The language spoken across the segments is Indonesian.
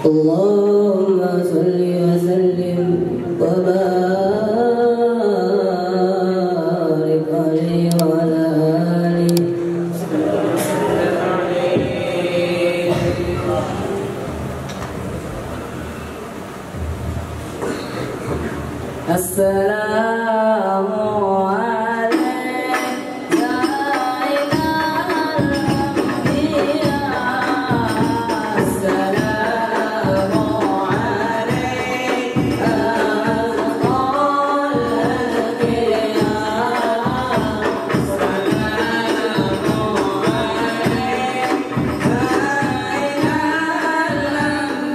اللهم صل وسلم وبارك عليه وعلى آله. السلام عليك يا إله الأنبياء. السلام عليك أزكى الأنبياء. السلام عليك يا إله الأنبياء.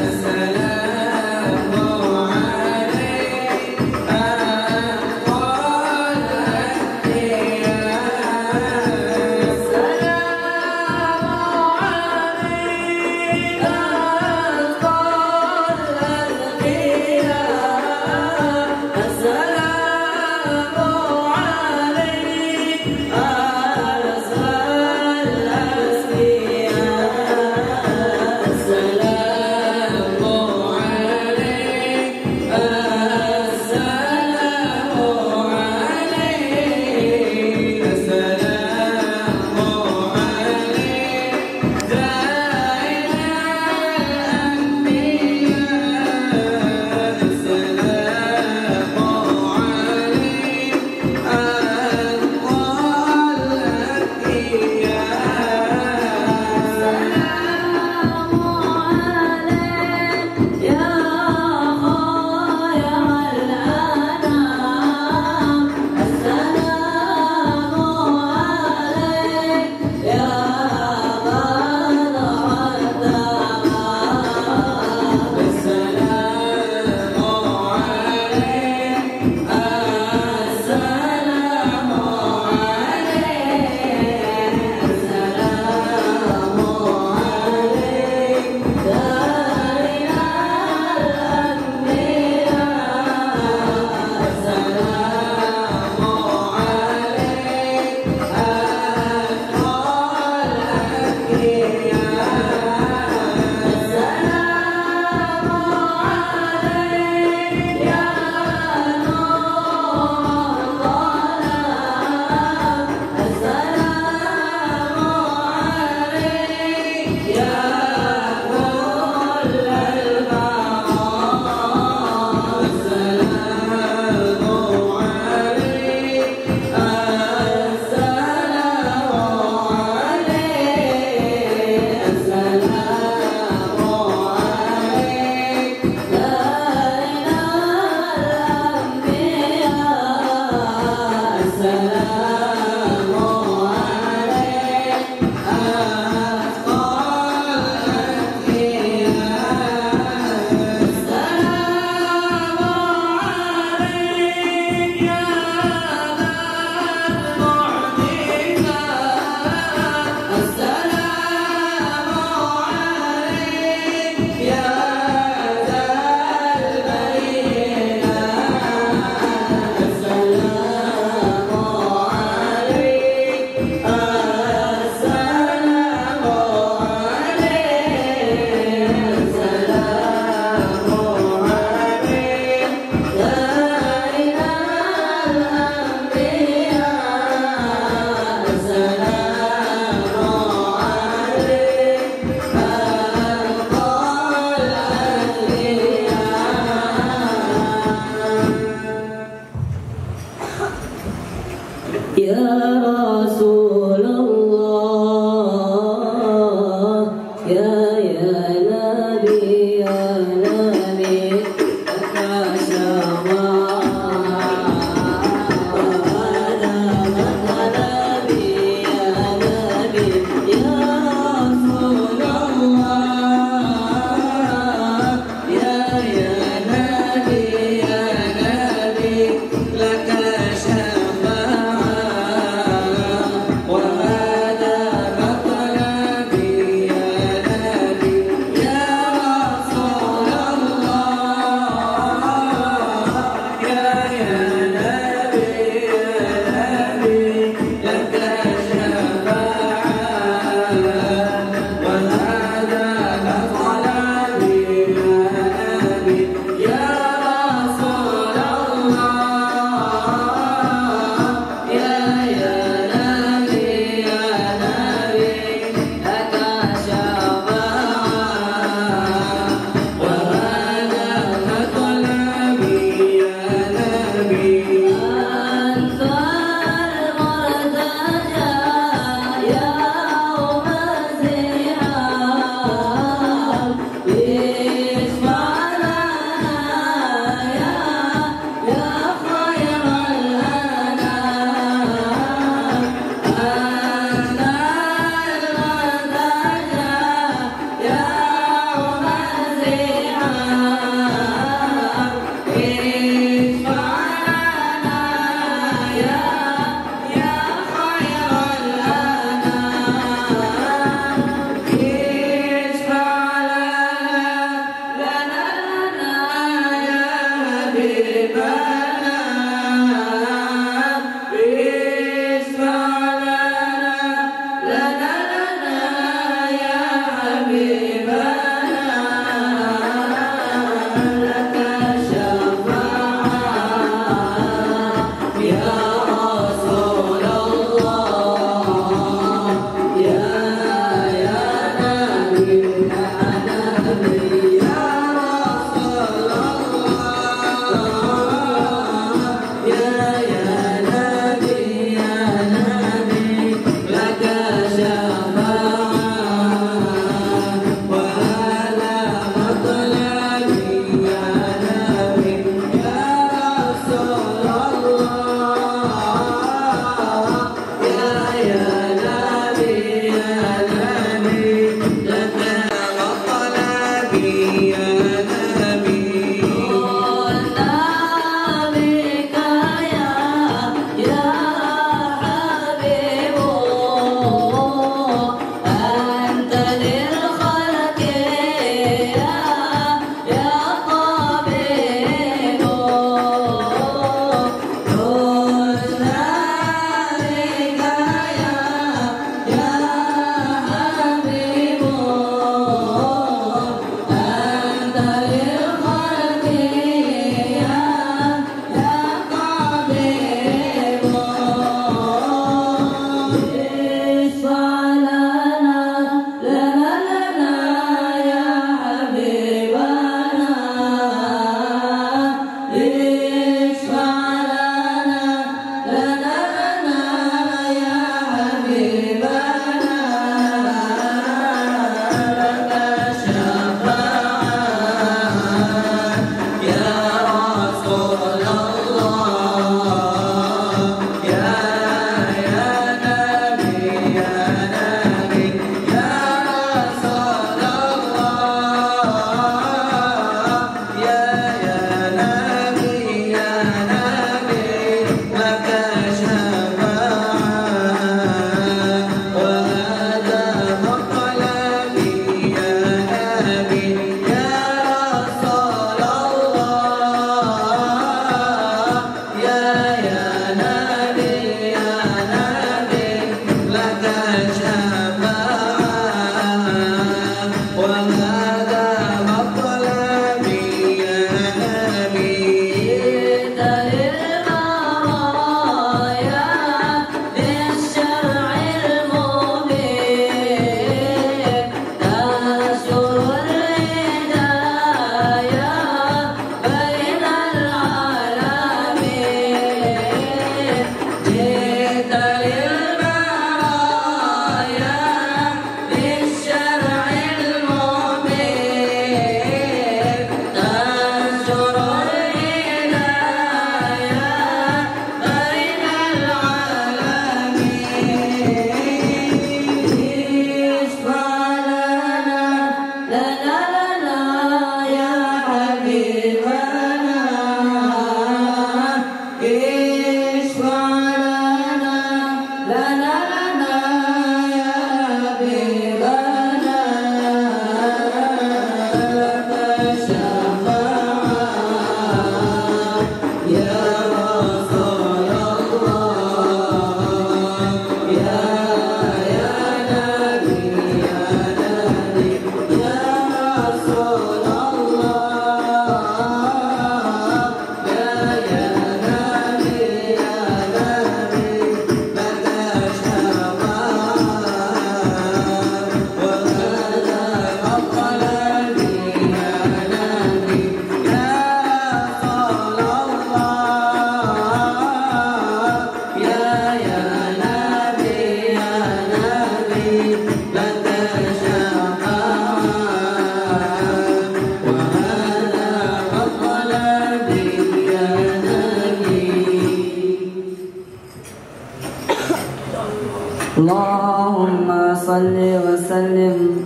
السلام عليك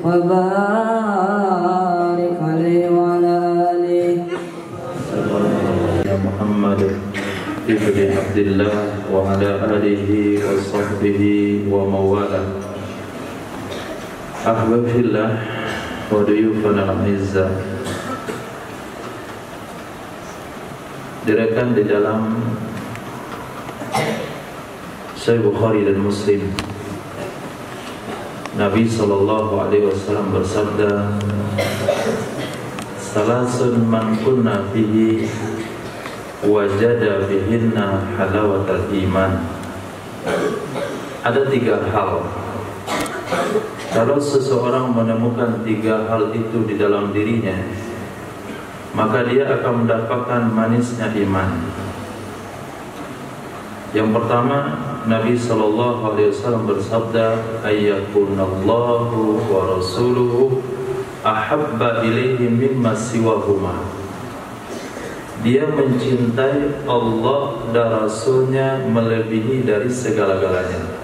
وبارك عليه وعلى آله محمد ابن عبد الله وعلى آله وصحبه ومواله. Ahbab fillah wa duyufana al-izzah, direkan di dalam Sahih Bukhari dan Muslim, Nabi sallallahu alaihi wasallam bersabda, salasun man kunna fihi wajada bihinna halawatal iman. Ada 3 hal, kalau seseorang menemukan 3 hal itu di dalam dirinya, maka dia akan mendapatkan manisnya iman. Yang pertama, Nabi sallallahu alaihi wasallam bersabda, ayyakunallahu wa rasuluhu ahabba ilaihi mimma siwahuma. Dia mencintai Allah dan Rasulnya melebihi dari segala-galanya.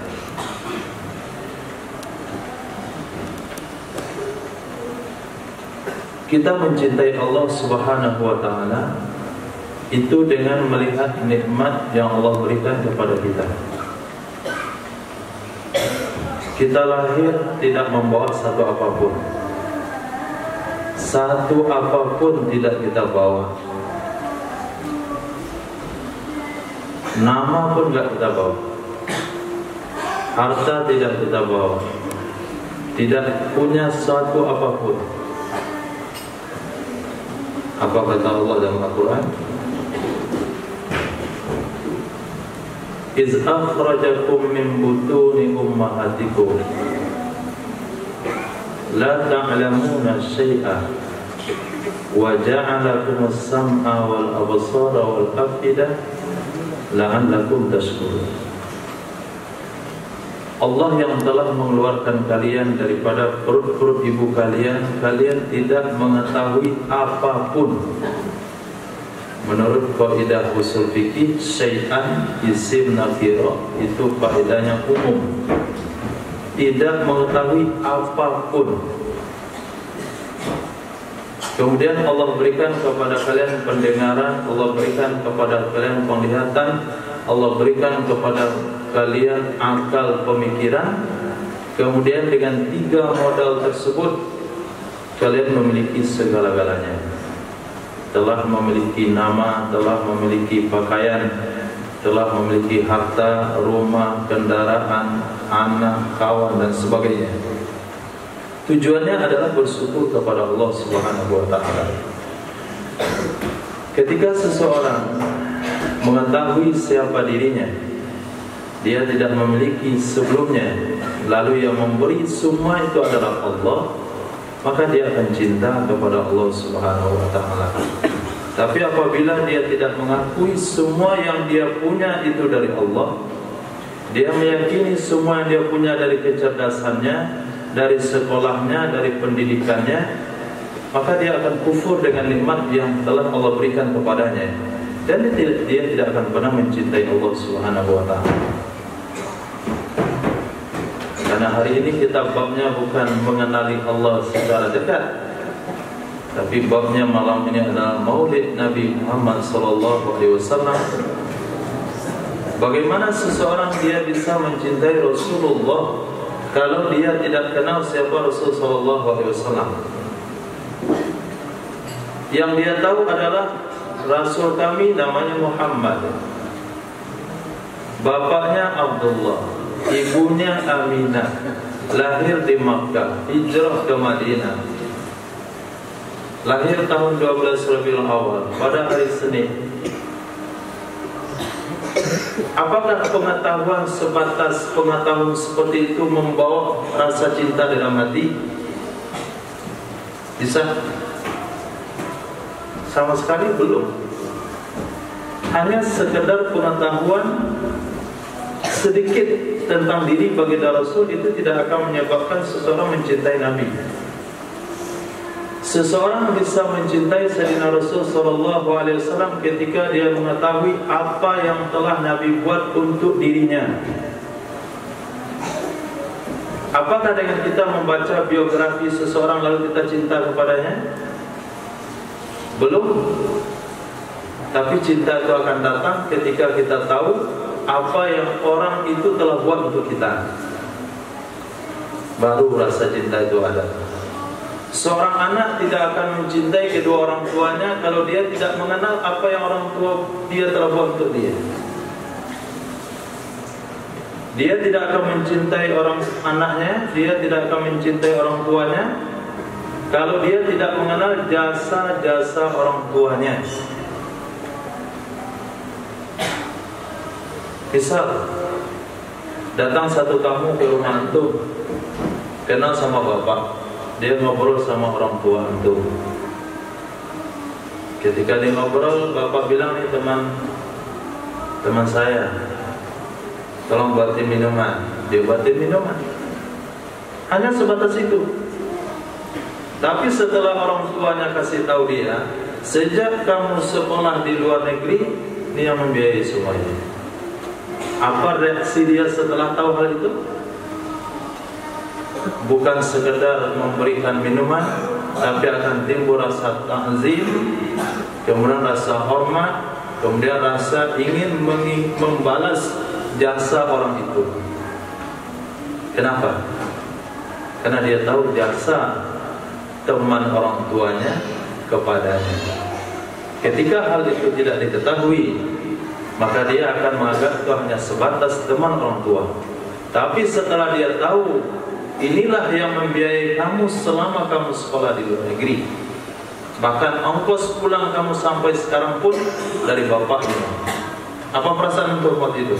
Kita mencintai Allah Subhanahu wa ta'ala itu dengan melihat nikmat yang Allah berikan kepada kita. Kita lahir tidak membawa satu apapun. Satu apapun tidak kita bawa. Nama pun tidak kita bawa. Harta tidak kita bawa. Tidak punya satu apapun. Apa kata Allah dalam Al-Quran? Iz akhrajakum min butuni ummahatikum la ta'lamuna syai'a wa ja'alakum as-sam'a wal absara wal afida la'allakum tashkurun. Allah yang telah mengeluarkan kalian daripada perut-perut ibu kalian, kalian tidak mengetahui apapun. Menurut kaidah usul fikih, syai'an isim nakirah itu kaidahnya umum, tidak mengetahui apapun. Kemudian Allah berikan kepada kalian pendengaran, Allah berikan kepada kalian penglihatan, Allah berikan kepada kalian akal pemikiran. Kemudian dengan 3 modal tersebut kalian memiliki segala-galanya. Telah memiliki nama, telah memiliki pakaian, telah memiliki harta, rumah, kendaraan, anak, kawan dan sebagainya. Tujuannya adalah bersyukur kepada Allah Subhanahu wa ta'ala. Ketika seseorang mengetahui siapa dirinya, dia tidak memiliki sebelumnya, lalu yang memberi semua itu adalah Allah, maka dia akan cinta kepada Allah Subhanahu wa ta'ala. Tapi apabila dia tidak mengakui semua yang dia punya itu dari Allah, dia meyakini semua yang dia punya dari kecerdasannya, dari sekolahnya, dari pendidikannya, maka dia akan kufur dengan nikmat yang telah Allah berikan kepadanya, dan dia tidak akan pernah mencintai Allah Subhanahu wa ta'ala. Karena hari ini kita babnya bukan mengenali Allah secara dekat, tapi babnya malam ini adalah Maulid Nabi Muhammad SAW. Bagaimana seseorang dia bisa mencintai Rasulullah kalau dia tidak kenal siapa Rasulullah SAW? Yang dia tahu adalah Rasul kami namanya Muhammad, bapaknya Abdullah, ibunya Aminah, lahir di Makkah, hijrah ke Madinah, lahir tahun 12 Rabiul Awal pada hari Senin. Apakah pengetahuan sebatas pengetahuan seperti itu membawa rasa cinta dalam hati? Bisa? Sama sekali belum. Hanya sekedar pengetahuan sedikit tentang diri baginda Rasul itu tidak akan menyebabkan seseorang mencintai Nabi. Seseorang bisa mencintai Sayyidina Rasul SAW ketika dia mengetahui apa yang telah Nabi buat untuk dirinya, Apakah dengan kita membaca biografi seseorang lalu kita cinta kepadanya? Belum. Tapi cinta itu akan datang ketika kita tahu apa yang orang itu telah buat untuk kita. Baru rasa cinta itu ada. Seorang anak tidak akan mencintai kedua orang tuanya kalau dia tidak mengenal apa yang orang tua dia telah buat untuk dia. Dia tidak akan mencintai orang anaknya, dia tidak akan mencintai orang tuanya kalau dia tidak mengenal jasa-jasa orang tuanya. Misal, datang satu tamu ke rumah antum, kenal sama bapak, dia ngobrol sama orang tua antum. Ketika dia ngobrol, bapak bilang, nih teman saya, tolong buatin minuman. Dia buatin minuman. Hanya sebatas itu. Tapi setelah orang tuanya kasih tahu dia, sejak kamu sekolah di luar negeri, dia membiayai semuanya. Apa reaksi dia setelah tahu hal itu? Bukan sekedar memberikan minuman, tapi akan timbul rasa ta'zim, kemudian rasa hormat, kemudian rasa ingin membalas jasa orang itu. Kenapa? Karena dia tahu jasa teman orang tuanya kepadanya. Ketika hal itu tidak diketahui, maka dia akan menganggap itu hanya sebatas teman orang tua. Tapi setelah dia tahu, inilah yang membiayai kamu selama kamu sekolah di luar negeri, bahkan ongkos pulang kamu sampai sekarang pun dari bapaknya. Apa perasaan untuk waktu itu?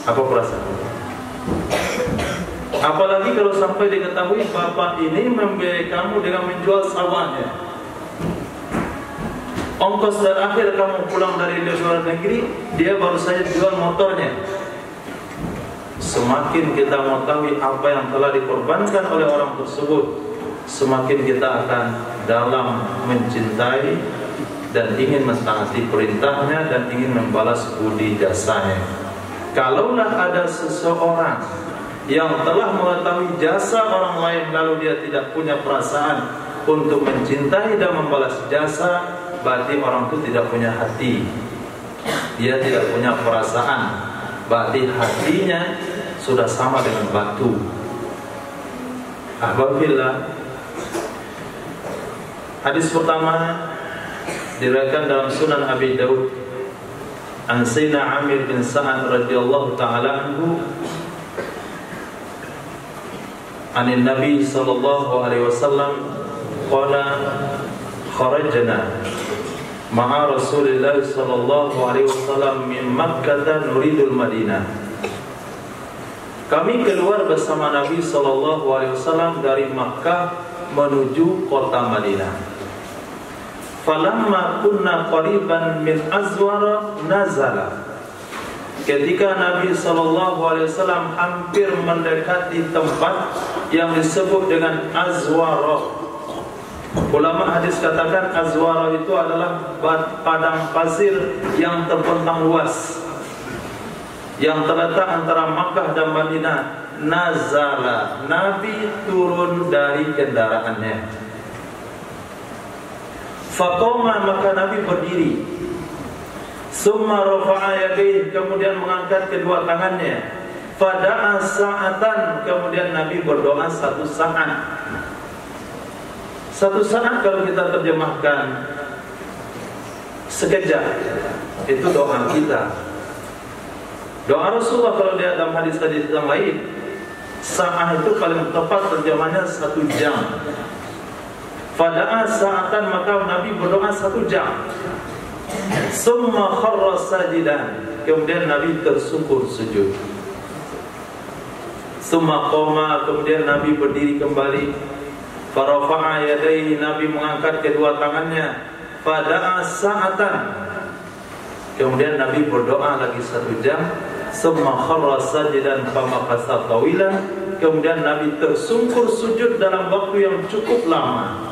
Apa perasaan? Apalagi kalau sampai diketahui bapak ini membiayai kamu dengan menjual sawahnya. Ongkos terakhir kamu pulang dari luar negeri, dia baru saja jual motornya. Semakin kita mengetahui apa yang telah dikorbankan oleh orang tersebut, semakin kita akan dalam mencintai dan ingin mentaati perintahnya dan ingin membalas budi jasanya. Kalaulah ada seseorang yang telah mengetahui jasa orang lain lalu dia tidak punya perasaan untuk mencintai dan membalas jasa, berarti orang itu tidak punya hati. Dia tidak punya perasaan, berarti hatinya sudah sama dengan batu. Apabila hadis pertama diriwayatkan dalam Sunan Abi Daud an Sayyidina Amir bin Sa'ad radhiyallahu ta'ala anhu anin Nabi sallallahu alaihi wasallam qala kharajna ma'a Rasulillah sallallahu alaihi wasallam min Makkah nuridul Madinah. Kami keluar bersama Nabi sallallahu alaihi wasallam dari Makkah menuju kota Madinah. Falamma kunna qariban min Azwara nazala. Ketika Nabi sallallahu alaihi wasallam hampir mendekati tempat yang disebut dengan Azwara. Ulama hadis katakan Azwara itu adalah padang pasir yang terbentang luas yang terletak antara Makkah dan Madinah. Nazala, Nabi turun dari kendaraannya. Faqama, maka Nabi berdiri. Summa rafa'a yadayhi, kemudian mengangkat kedua tangannya. Fada'a sa'atan, kemudian Nabi berdoa satu saat. Satu saat kalau kita terjemahkan sekejap, itu doa kita. Doa Rasulullah kalau dia dalam hadis-hadis yang lain, sa'ah itu paling tepat terjemahnya 1 jam. Fada'a sa'atan, maka Nabi berdoa 1 jam. Summa kharra sajidan, kemudian Nabi tersungkur sujud. Summa qama, kemudian Nabi berdiri kembali. Farafa'a yadayhi, Nabi mengangkat kedua tangannya. Fada'a sa'atan, kemudian Nabi berdoa lagi 1 jam. Summa kharra sajidan famakasa tawilan, kemudian Nabi tersungkur sujud dalam waktu yang cukup lama.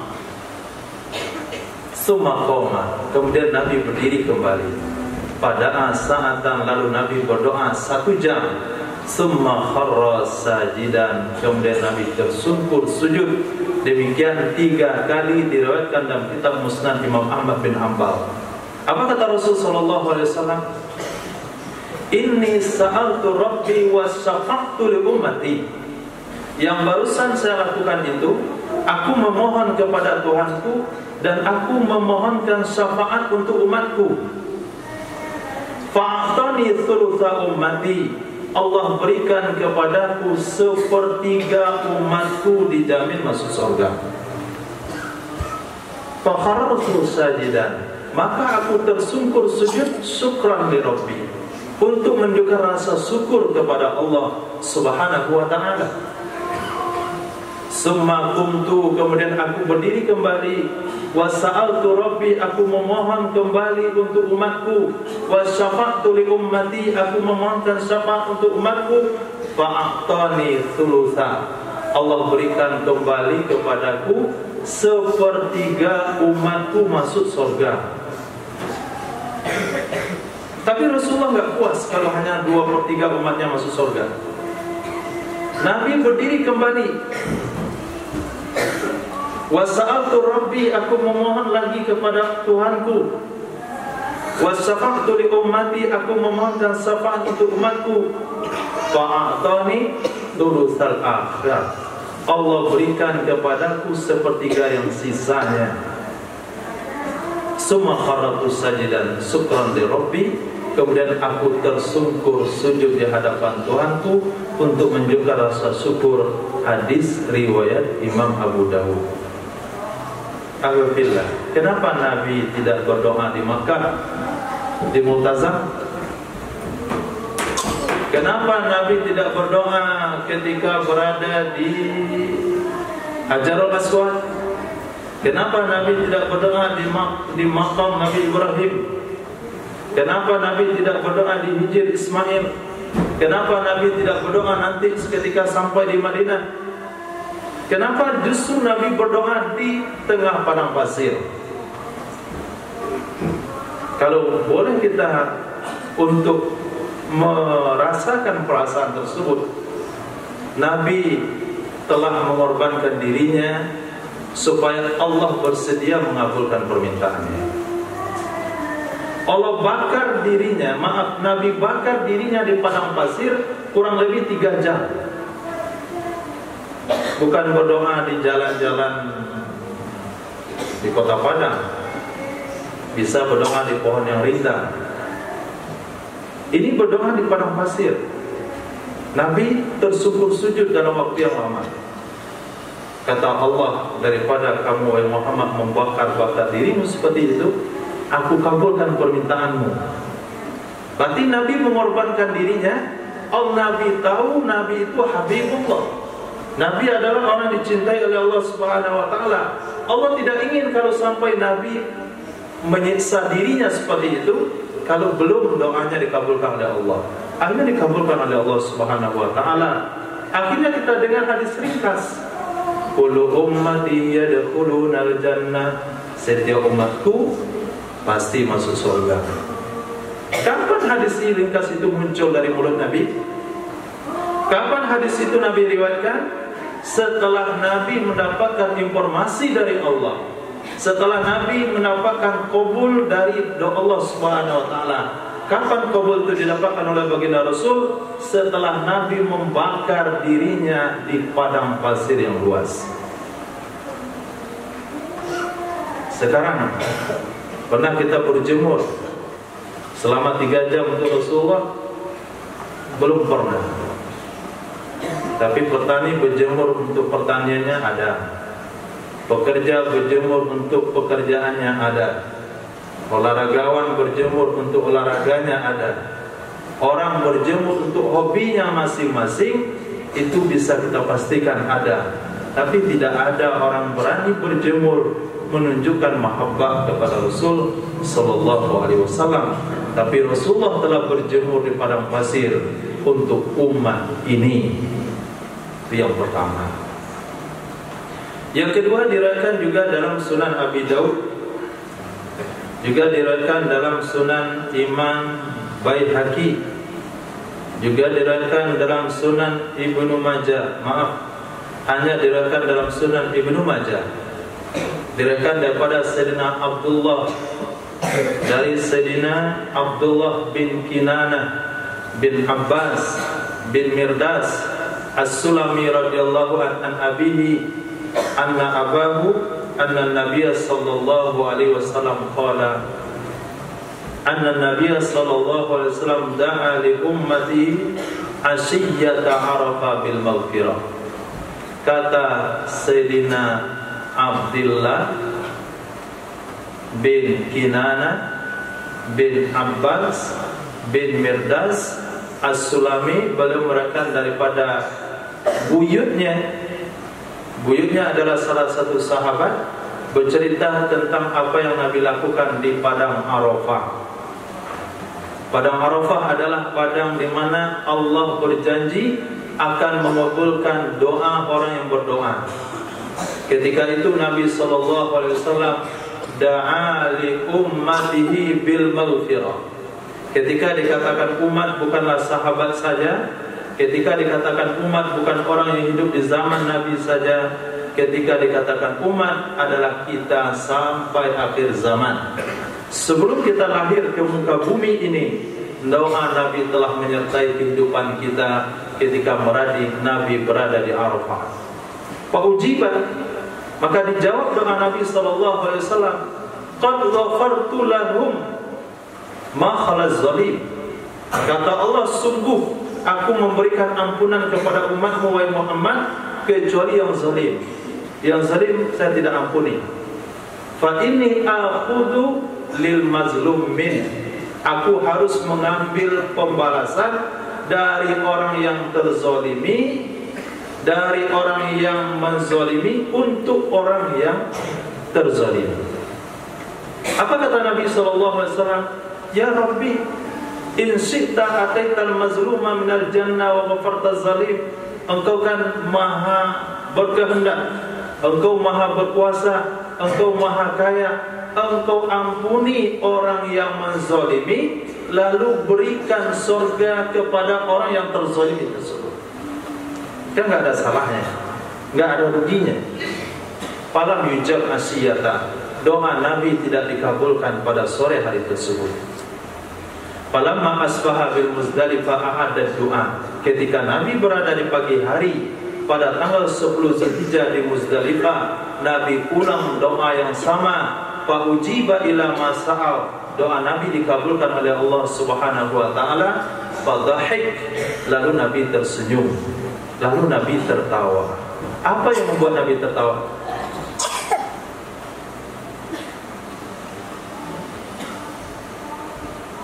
Summa qama, kemudian Nabi berdiri kembali. Pada sa'atan, lalu Nabi berdoa 1 jam. summa kharra sajidan, kemudian Nabi tersungkur sujud. Demikian 3 kali diriwayatkan dalam kitab Musnad Imam Ahmad bin Hanbal. Apa kata Rasul sallallahu alaihi wasallam? Inni sa'altu rabbi wa syafa'tu li ummati. Yang barusan saya lakukan itu, aku memohon kepada Tuhanku dan aku memohonkan syafaat untuk umatku. Fa'atani thulutha ummati. Allah berikan kepadaku 1/3 umatku dijamin masuk surga. Fakharartu sajidan, maka aku tersungkur sujud syukran li Rabbi, untuk menunjukkan rasa syukur kepada Allah Subhanahu wa ta'ala. Summa qumtu, kemudian aku berdiri kembali. Wa sa'altu Rabbi, aku memohon kembali untuk umatku. Wa syafa'tu li ummati, aku memohonkan syafaat untuk umatku. Fa'atani thulutha, Allah berikan kembali kepadaku 1/3 umatku masuk surga. Tapi Rasulullah enggak puas kalau hanya 2/3 umatnya masuk surga. Nabi berdiri kembali. Wa sa'altu Rabbi, aku memohon lagi kepada Tuhanku. Wa syafa'tu li ummati, aku memohonkan syafaat untuk umatku. Fa'atani thulutsal akhir, Allah berikan kepadaku 1/3 yang sisanya. Summa kharatu sajidan syukran li Rabbi, kemudian aku tersungkur sujud di hadapan Tuhanku untuk menunjukkan rasa syukur. Hadis riwayat Imam Abu Dawud. Alhamdulillah. Kenapa Nabi tidak berdoa di Makkah, di Multazam? Kenapa Nabi tidak berdoa ketika berada di Hajarul Aswad? Kenapa Nabi tidak berdoa di makam Nabi Ibrahim? Kenapa Nabi tidak berdoa di Hijr Ismail? Kenapa Nabi tidak berdoa nanti ketika sampai di Madinah? Kenapa justru Nabi berdoa di tengah padang pasir? Kalau boleh kita untuk merasakan perasaan tersebut, Nabi telah mengorbankan dirinya supaya Allah bersedia mengabulkan permintaannya. Allah bakar dirinya, Nabi bakar dirinya di padang pasir kurang lebih 3 jam. Bukan berdoa di jalan-jalan di kota Padang, bisa berdoa di pohon yang rindang. Ini berdoa di padang pasir. Nabi tersungkur sujud dalam waktu yang lama. Kata Allah, daripada kamu wahai Muhammad membakar-bakar dirimu seperti itu, aku kabulkan permintaanmu. Berarti Nabi mengorbankan dirinya. Nabi tahu Nabi itu Habibullah. Nabi adalah orang dicintai oleh Allah Subhanahu wa ta'ala. Allah tidak ingin kalau sampai Nabi menyiksa dirinya seperti itu kalau belum doanya dikabulkan oleh Allah. Akhirnya dikabulkan oleh Allah Subhanahu wa ta'ala. Akhirnya kita dengar hadis ringkas, kullu ummati yadkhulunal jannah, setiap umatku pasti masuk surga. Kapan hadis ringkas itu muncul dari mulut Nabi? Kapan hadis itu Nabi riwayatkan? Setelah Nabi mendapatkan informasi dari Allah, setelah Nabi mendapatkan qabul dari doa Allah Subhanahu wa ta'ala. Kapan qabul itu didapatkan oleh baginda Rasul? Setelah Nabi membakar dirinya di padang pasir yang luas. Sekarang pernah kita berjemur selama 3 jam untuk Rasulullah? Belum pernah. Tapi petani berjemur untuk pertaniannya ada, pekerja berjemur untuk pekerjaannya ada, olahragawan berjemur untuk olahraganya ada, orang berjemur untuk hobinya masing-masing. Itu bisa kita pastikan ada. Tapi tidak ada orang berani berjemur menunjukkan mahabbah kepada Rasul sallallahu alaihi wasallam. Tapi Rasulullah telah berjemur di padang pasir untuk umat ini. Itu yang pertama. Yang kedua, diriwayatkan juga dalam Sunan Abi Daud, juga diriwayatkan dalam Sunan Imam Baihaqi Juga diriwayatkan dalam Sunan Ibnu Majah. Hanya diriwayatkan dalam Sunan Ibnu Majah. Diriwayatkan daripada Sayyidina Abdullah, dari Sayyidina Abdullah bin Kinanah bin Abbas bin Mirdas As-Sulami radhiyallahu an abihi anna abahu anna Nabiy sallallahu alaihi wasallam qala anna Nabiy sallallahu alaihi wasallam da'a li ummati asyiyyata Arafah bil maghfirah. Kata Sayyidina Abdullah bin Kinana bin Abbas bin Mirdas As-Sulami, beliau meriwayatkan daripada buyutnya. Buyutnya adalah salah satu sahabat, bercerita tentang apa yang Nabi lakukan di Padang Arafah. Padang Arafah adalah padang di mana Allah berjanji akan mengabulkan doa orang yang berdoa. Ketika itu Nabi SAW da'a li ummatihi bil maghfirah. Ketika dikatakan umat bukanlah sahabat saja, ketika dikatakan umat bukan orang yang hidup di zaman Nabi saja, ketika dikatakan umat adalah kita sampai akhir zaman. Sebelum kita lahir ke muka bumi ini, doa Nabi telah menyertai kehidupan kita ketika Nabi berada di Arafah. Faujibat, maka dijawab doa Nabi SAW, qad ghafartu lahum ma khalaz zalim. Kata Allah, sungguh aku memberikan ampunan kepada umatmu wahai Muhammad, kecuali yang zalim. Yang zalim saya tidak ampuni. Fa inni akhudhu lil mazlumin. Aku harus mengambil pembalasan dari orang yang terzalimi, dari orang yang menzalimi untuk orang yang terzalimi. Apa kata Nabi SAW? Ya Rabbi, in syi'ta ataital mazluma minal jannah wa ghafarta zalim. Engkau kan maha berkehendak, Engkau maha berkuasa, Engkau maha kaya, Engkau ampuni orang yang menzalimi, lalu berikan surga kepada orang yang terzalimi tersebut. Kan enggak ada salahnya, enggak ada ruginya. Falam yujab asyiyata. Doa Nabi tidak dikabulkan pada sore hari tersebut. Falamma asbaha bil Muzdalifah ahada doa. Ketika Nabi berada di pagi hari pada tanggal 10 Zulhijjah di Muzdalifah, Nabi ulang doa yang sama. Fa ujiba ila mas'al. Doa Nabi dikabulkan oleh Allah Subhanahu wa taala. Fadhahik, lalu Nabi tersenyum, lalu Nabi tertawa. Apa yang membuat Nabi tertawa?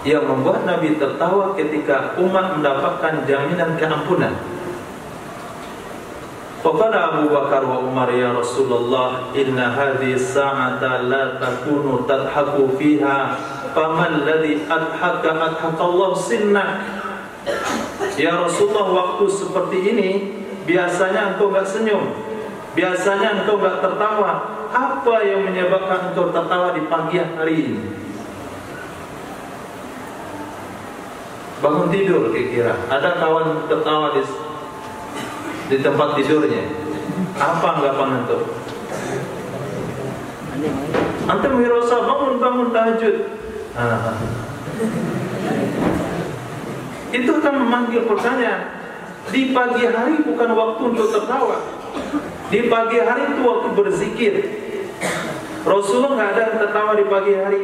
Yang membuat Nabi tertawa ketika umat mendapatkan jaminan keampunan. Faqala Abu Bakar wa Umar, ya Rasulullah, inna hadhihi sa'ata la takunu tadhaku fiha, faman alladhi adhaka Allah sinnak. Ya Rasulullah, waktu seperti ini biasanya engkau enggak senyum, biasanya engkau enggak tertawa. Apa yang menyebabkan engkau tertawa di pagi hari ini? Bangun tidur kira-kira, ada kawan tertawa di tempat tidurnya. Apa anggapan antum? Antum merasa bangun tahajud. Itu akan memanggil pertanyaan. Di pagi hari bukan waktu untuk tertawa. Di pagi hari itu waktu berzikir. Rasulullah nggak ada yang tertawa di pagi hari.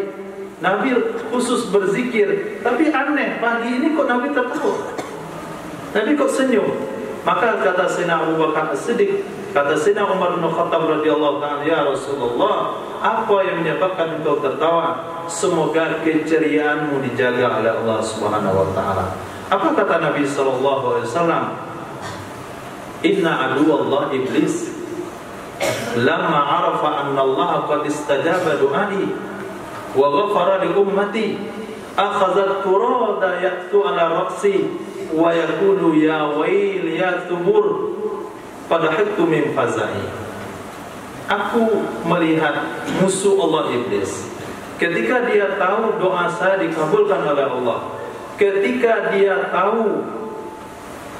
Nabi khusus berzikir. Tapi aneh, pagi ini kok Nabi tertawa, Nabi kok senyum. Maka kata Sayyidina Abu Bakar As-Siddiq, kata Sayyidina Umar bin Khattab radhiyallahu ta'ala, ya Rasulullah, apa yang menyebabkan engkau tertawa? Semoga keceriaanmu dijaga oleh Allah Subhanahu wa taala. Apa kata Nabi sallallahu alaihi wasallam? Inna aduwallah iblis lamma arafa anna Allah qad istajaba du'ai wa ghafara li ummati akhadhat turada yaqtu ala ra'si wa yaqulu ya wail ya tubur fadahtu min fazai. Aku melihat musuh Allah iblis ketika dia tahu doa saya dikabulkan oleh Allah, ketika dia tahu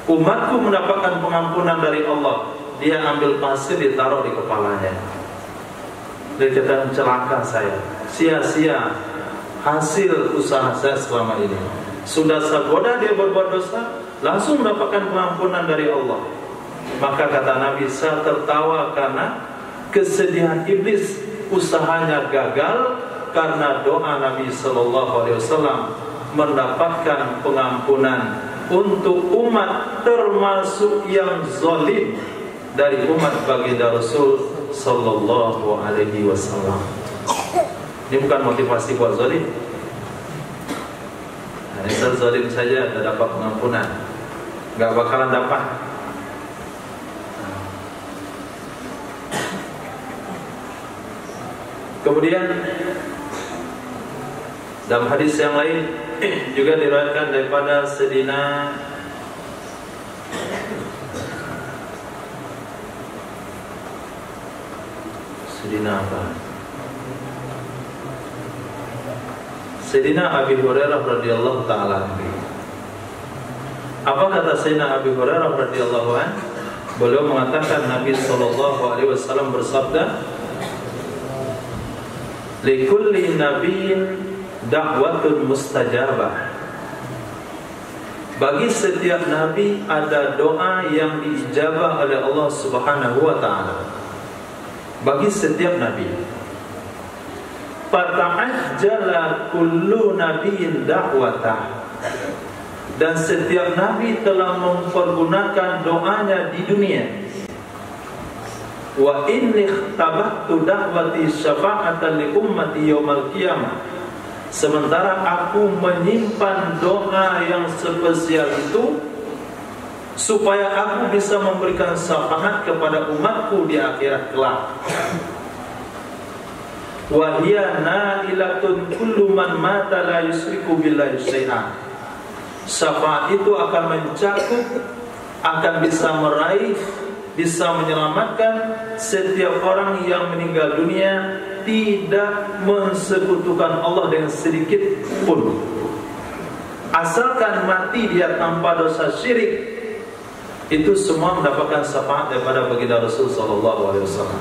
umatku mendapatkan pengampunan dari Allah, dia ambil pasir ditaruh di kepalanya. Dia kata, celaka saya, sia-sia hasil usaha saya selama ini. Sudah segoda dia berbuat dosa, langsung mendapatkan pengampunan dari Allah. Maka kata Nabi, saya tertawa karena kesedihan iblis, usahanya gagal karena doa Nabi SAW mendapatkan pengampunan untuk umat termasuk yang zalim dari umat baginda Rasul sallallahu alaihi wasallam. Ini bukan motivasi buat zalim. Nah, ini zalim saja tidak dapat pengampunan, nggak bakalan dapat. Kemudian dalam hadis yang lain juga diriwayatkan daripada Sayyidina Abi Hurairah radhiyallahu taala anhu. Apa kata Sayyidina Abi Hurairah radhiyallahu anhu? Beliau mengatakan Nabi sallallahu alaihi wasallam bersabda, "Likulli nabiyyin da'watun mustajabah." Bagi setiap nabi ada doa yang diijabah oleh Allah Subhanahu wa taala. Bagi setiap nabi. Fata'ajjala kullu nabiyyin da'watah. Dan setiap nabi telah mempergunakan doanya di dunia. Wa inni ikhtabahtu da'wati syafa'atan li ummati yaumal qiyamah. Sementara aku menyimpan doa yang spesial itu supaya aku bisa memberikan syafaat kepada umatku di akhirat kelak. Wa hiya na'ilatun kullu man mata la yusyriku billahi syai'an. Syafaat itu akan mencakup, akan bisa meraih, bisa menyelamatkan setiap orang yang meninggal dunia tidak mensekutukan Allah dengan sedikit pun. Asalkan mati dia tanpa dosa syirik, itu semua mendapatkan syafaat daripada baginda Rasul sallallahu alaihi wasallam.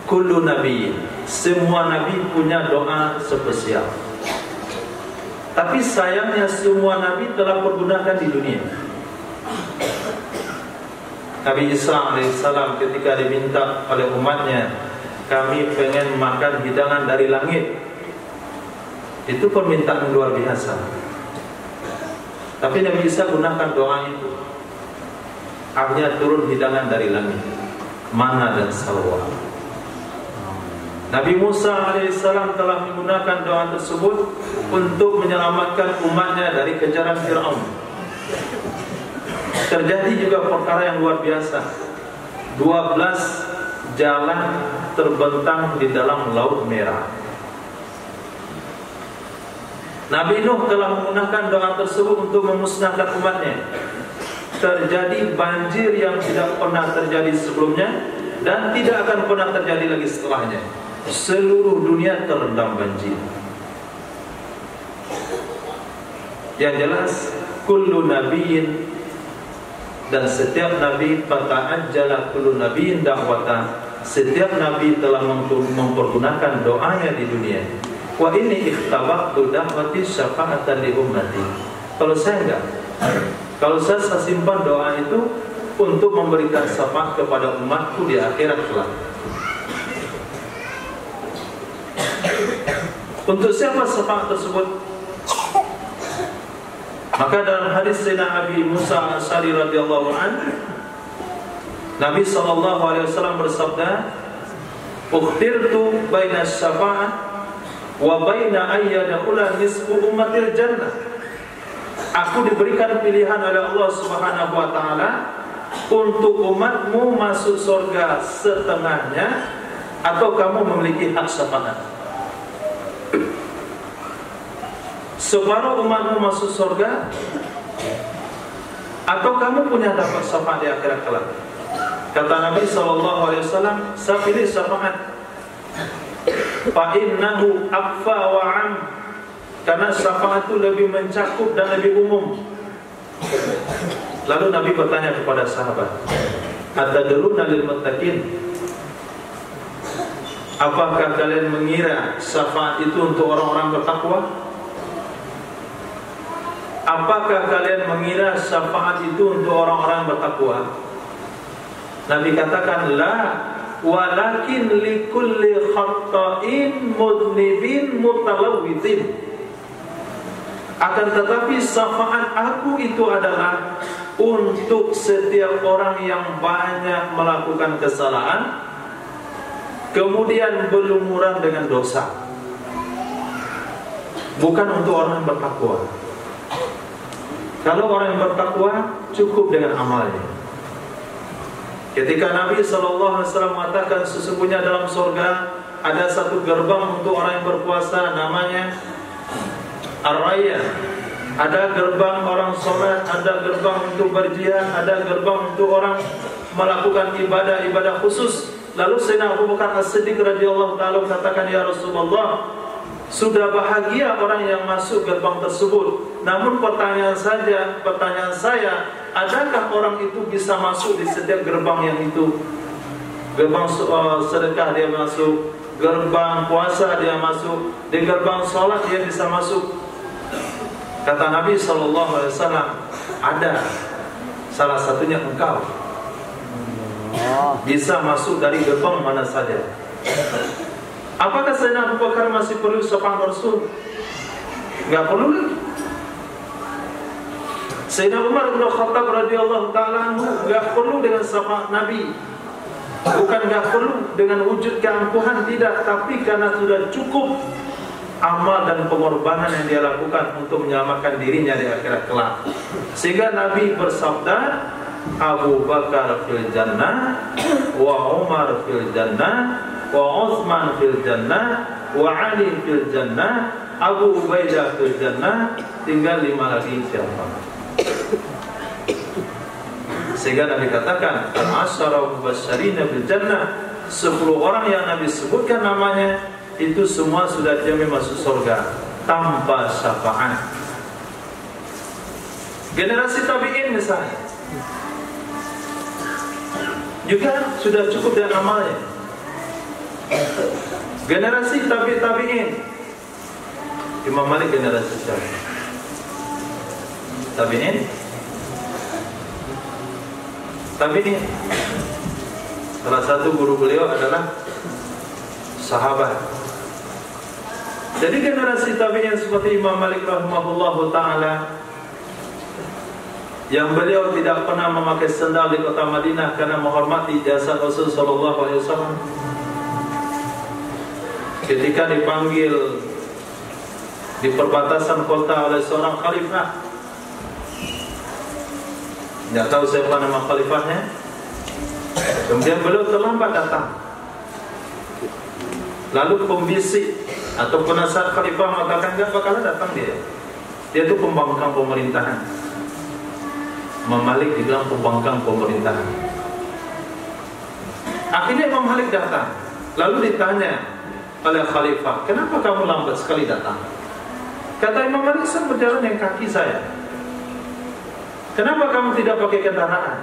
Kullu nabi, semua nabi punya doa spesial. Tapi sayangnya semua nabi telah pergunakan di dunia. Nabi Isa alaihissalam ketika diminta oleh umatnya, kami pengen makan hidangan dari langit, itu permintaan luar biasa. Tapi Nabi Isa gunakan doa itu, akhirnya turun hidangan dari langit, mana dan salwa. Nabi Musa alaihissalam telah menggunakan doa tersebut untuk menyelamatkan umatnya dari kejaran Fir'aun. Terjadi juga perkara yang luar biasa. 12 jalan terbentang di dalam Laut Merah. Nabi Nuh telah menggunakan doa tersebut untuk memusnahkan umatnya. Terjadi banjir yang tidak pernah terjadi sebelumnya dan tidak akan pernah terjadi lagi setelahnya. Seluruh dunia terendam banjir. Yang jelas, kullu nabiyyin, dan setiap nabi, fata'ajjala kullu nabiyyin da'watan, setiap nabi telah mempergunakan doanya di dunia. Wa ini ikhtabahtu da'wati syafa'atan li ummati. Kalau saya enggak, kalau saya simpan doa itu untuk memberikan syafaat kepada umatku di akhirat kelak. Untuk siapa syafaat tersebut? Maka dalam hadis Sayyidina Abi Musa Al-Asy'ari radhiyallahu anhu, Nabi SAW bersabda, "Ukhtirtu baina syafa'ah wa baina ayyadkhula nisfu ummatil jannah." Aku diberikan pilihan oleh Allah Subhanahu wa taala untuk umatmu masuk surga setengahnya atau kamu memiliki hak syafaat. Separuh umatmu masuk surga atau kamu punya dapat syafaat di akhirat kelak. Kata Nabi SAW, saya pilih syafaat. Fa innahu akfa wa am, karena syafaat itu lebih mencakup dan lebih umum. Lalu Nabi bertanya kepada sahabat, atadruna lil muttaqin, apakah kalian mengira syafaat itu untuk orang-orang bertakwa? Apakah kalian mengira syafaat itu untuk orang-orang bertakwa? Nabi katakan, la, walakin likulli khatta'in mudnibin mutalawwitin. Akan tetapi syafaat aku itu adalah untuk setiap orang yang banyak melakukan kesalahan, kemudian berlumuran dengan dosa. Bukan untuk orang yang bertakwa. Kalau orang yang bertakwa cukup dengan amalnya. Ketika Nabi SAW mengatakan sesungguhnya dalam surga ada satu gerbang untuk orang yang berpuasa, namanya Ar-Rayyan. Ada gerbang orang sholat, ada gerbang untuk berjihad, ada gerbang untuk orang melakukan ibadah-ibadah khusus. Lalu Sayyidina Abu Bakar As-Siddiq radhiyallahu ta'ala katakan, ya Rasulullah, sudah bahagia orang yang masuk gerbang tersebut. Namun pertanyaan saya, adakah orang itu bisa masuk di setiap gerbang yang itu? Gerbang sedekah dia masuk, gerbang puasa dia masuk, di gerbang sholat dia bisa masuk. Kata Nabi SAW, ada, salah satunya engkau bisa masuk dari gerbang mana saja. Apakah Sayyidina Abu Bakar masih perlu syafaat Rasul? Enggak perlu lagi. Sayyidina Umar bin Khattab radhiyallahu ta'ala enggak perlu dengan syafaat Nabi. Bukan enggak perlu dengan wujud keampuhan, tidak, tapi karena sudah cukup amal dan pengorbanan yang dia lakukan untuk menyelamatkan dirinya di akhirat kelak. Sehingga Nabi bersabda, Abu Bakar fil jannah, wa Umar fil jannah, wa Utsman fil jannah, wa Ali fil jannah, Abu Ubaidah fil jannah. Tinggal 5 lagi siapa? Sehingga Nabi katakan, al-asyara mubasysyirina bil jannah, 10 orang yang Nabi sebutkan namanya itu semua sudah jamin masuk surga tanpa syafaat. Generasi tabi'in misalnya juga sudah cukup dengan amalnya. Generasi tabi'in, Imam Malik generasi siapa? Tabi'in. Salah satu guru beliau adalah sahabat. Jadi generasi tabi'in seperti Imam Malik rahimahullahu ta'ala, yang beliau tidak pernah memakai sendal di kota Madinah karena menghormati jasa Rasul sallallahu alaihi wasallam. Ketika dipanggil di perbatasan kota oleh seorang khalifah, tidak tahu siapa nama khalifahnya, kemudian beliau terlambat datang. Lalu pembisik atau penasihat khalifah mengatakan, enggak bakalan datang dia. Dia itu pembangkang pemerintahan. Imam Malik dibilang pembangkang pemerintahan. Akhirnya Imam Malik datang. Lalu ditanya oleh khalifah, kenapa kamu lambat sekali datang? Kata Imam Malik, saya berjalan dengan kaki saya. Kenapa kamu tidak pakai kendaraan?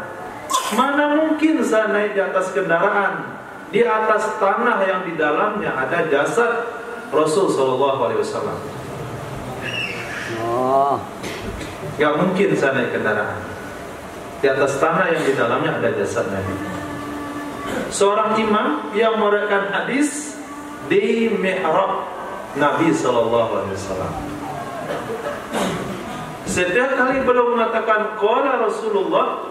Mana mungkin saya naik di atas kendaraan, di atas tanah yang di dalamnya ada jasad Rasul sallallahu alaihi wasallam. Gak mungkin saya naik kendaraan di atas tanah yang di dalamnya ada jasad Nabi. Seorang imam yang meriwayatkan hadis di mihrab Nabi sallallahu alaihi wasallam. Setiap kali beliau mengatakan qala Rasulullah,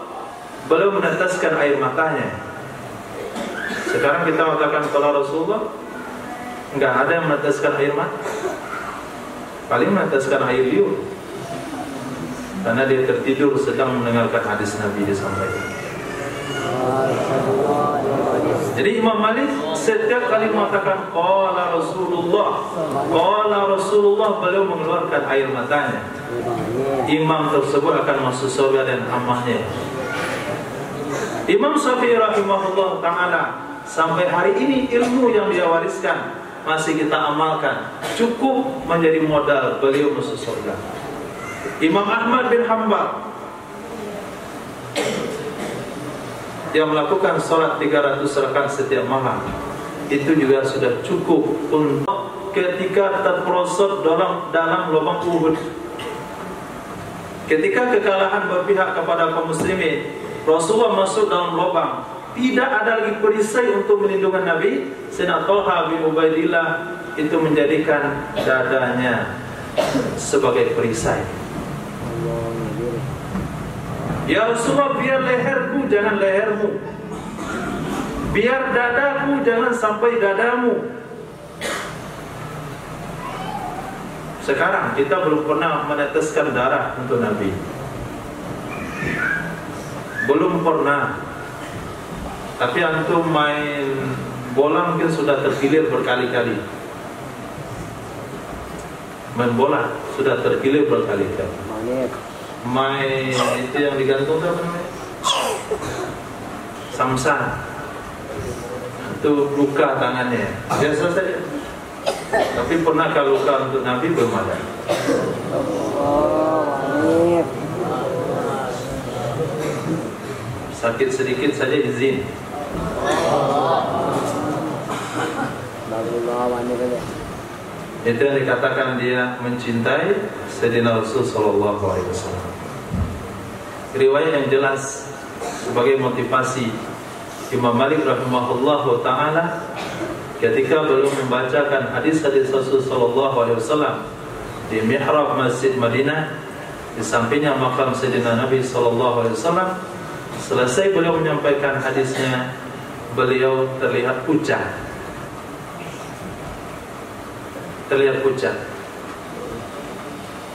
beliau meneteskan air matanya. Sekarang kita mengatakan qala Rasulullah, enggak ada yang meneteskan air mata. Paling meneteskan air liur, karena dia tertidur sedang mendengarkan hadis Nabi disampaikan. Jadi Imam Malik setiap kali mengatakan qala Rasulullah, beliau mengeluarkan air matanya. Imam tersebut akan masuk surga dan amalnya. Imam Syafi'i rahimahullah ta'ala, sampai hari ini ilmu yang dia wariskan masih kita amalkan, cukup menjadi modal beliau masuk surga. Imam Ahmad bin Hanbal yang melakukan sholat 300 rakaat setiap malam, itu juga sudah cukup untuk ketika terperosok dalam lubang Uhud. Ketika kekalahan berpihak kepada kaum muslimin, Rasulullah masuk dalam lubang, tidak ada lagi perisai untuk melindungi Nabi. Sayyidina Thalha bin Ubaidillah itu menjadikan dadanya sebagai perisai. Ya Rasulullah, biar leherku jangan lehermu, biar dadaku jangan sampai dadamu. Sekarang kita belum pernah meneteskan darah untuk Nabi, belum pernah. Tapi antum main bola mungkin sudah tergilir berkali-kali. Main bola sudah tergilir berkali-kali. Main itu yang digantung apa namanya? Samsan. Itu luka tangannya. Biasa saja. Tapi pernahkah luka untuk Nabi? Belum ada. Sakit sedikit saja izin. Itu yang dikatakan dia mencintai Sayyidina Rasul sallallahu alaihi wasallam. Riwayat yang jelas sebagai motivasi Imam Malik rahimahullahu taala ketika belum membacakan hadis-hadis Rasul sallallahu alaihi wasallam di mihrab Masjid Madinah, di sampingnya makam Sayyidina Nabi sallallahu alaihi wasallam. Selesai beliau menyampaikan hadisnya, beliau terlihat pucat.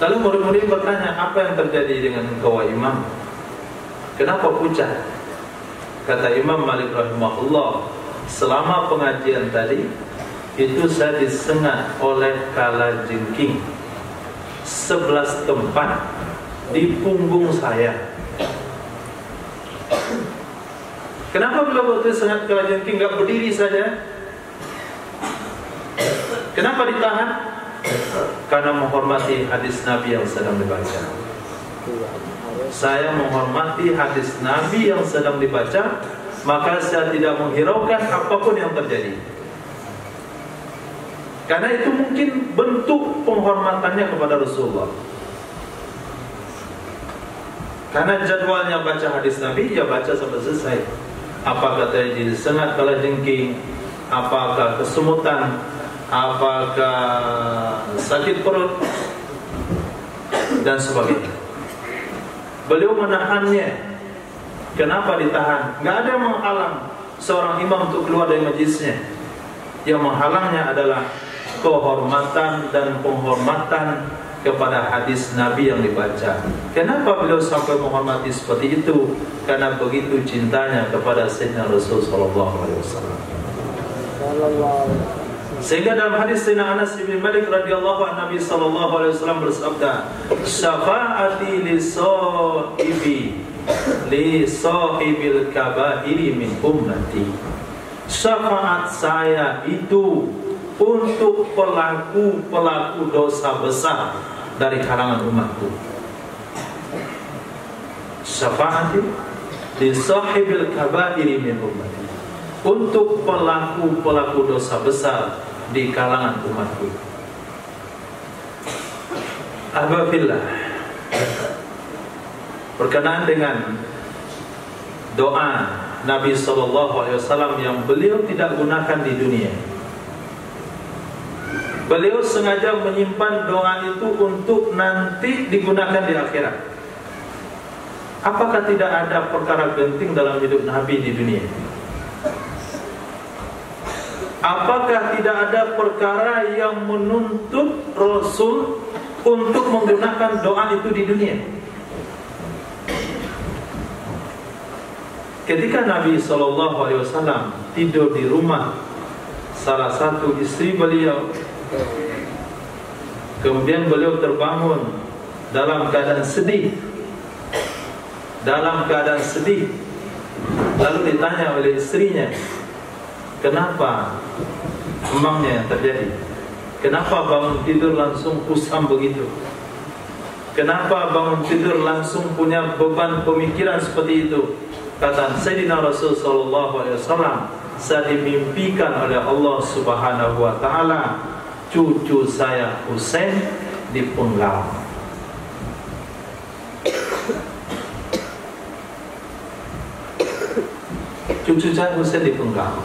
Lalu murid-murid bertanya, apa yang terjadi dengan engkau imam? Kenapa pucat? Kata Imam Malik rahimahullah, selama pengajian tadi itu saya disengat oleh kalajengking 11 tempat di punggung saya. Kenapa beliau tersengat kalajengking? Enggak berdiri saja? Kenapa ditahan? Karena menghormati hadis Nabi yang sedang dibaca. Saya menghormati hadis Nabi yang sedang dibaca, maka saya tidak menghiraukan apapun yang terjadi. Karena itu mungkin bentuk penghormatannya kepada Rasulullah. Karena jadwalnya baca hadis Nabi, ya baca sampai selesai. Apakah terjadi sengat kalajengking, apakah kesemutan, apakah sakit perut, dan sebagainya. Beliau menahannya. Kenapa ditahan? Nggak ada yang menghalang seorang imam untuk keluar dari majlisnya. Yang menghalangnya adalah kehormatan dan penghormatan kepada hadis Nabi yang dibaca. Kenapa beliau sampai menghormati seperti itu? Karena begitu cintanya kepada Sayyidina Rasul sallallahu alaihi wasallam. Sehingga dalam hadis Sayyidina Anas bin Malik radhiyallahu anhu, Nabi sallallahu alaihi wasallam bersabda, "Syafaati li sahibil kabairi min ummati." Syafaat saya itu untuk pelaku dosa besar dari kalangan umatku. Syafaati li sahibil kabairi min ummati, untuk pelaku dosa besar di kalangan umatku. Ahbabillah, berkenaan dengan doa Nabi SAW yang beliau tidak gunakan di dunia, beliau sengaja menyimpan doa itu untuk nanti digunakan di akhirat. Apakah tidak ada perkara genting dalam hidup Nabi di dunia? Apakah tidak ada perkara yang menuntut Rasul untuk menggunakan doa itu di dunia? Ketika Nabi SAW tidur di rumah salah satu istri beliau, kemudian beliau terbangun dalam keadaan sedih, lalu ditanya oleh istrinya, kenapa emangnya yang terjadi? Kenapa bangun tidur langsung kusam begitu? Kenapa bangun tidur langsung punya beban pemikiran seperti itu? Kata Sayyidina Rasul sallallahu alaihi wasallam, saya dimimpikan oleh Allah Subhanahu wa taala cucu saya Husain dipenggal. Cucu saya Husain dipenggal.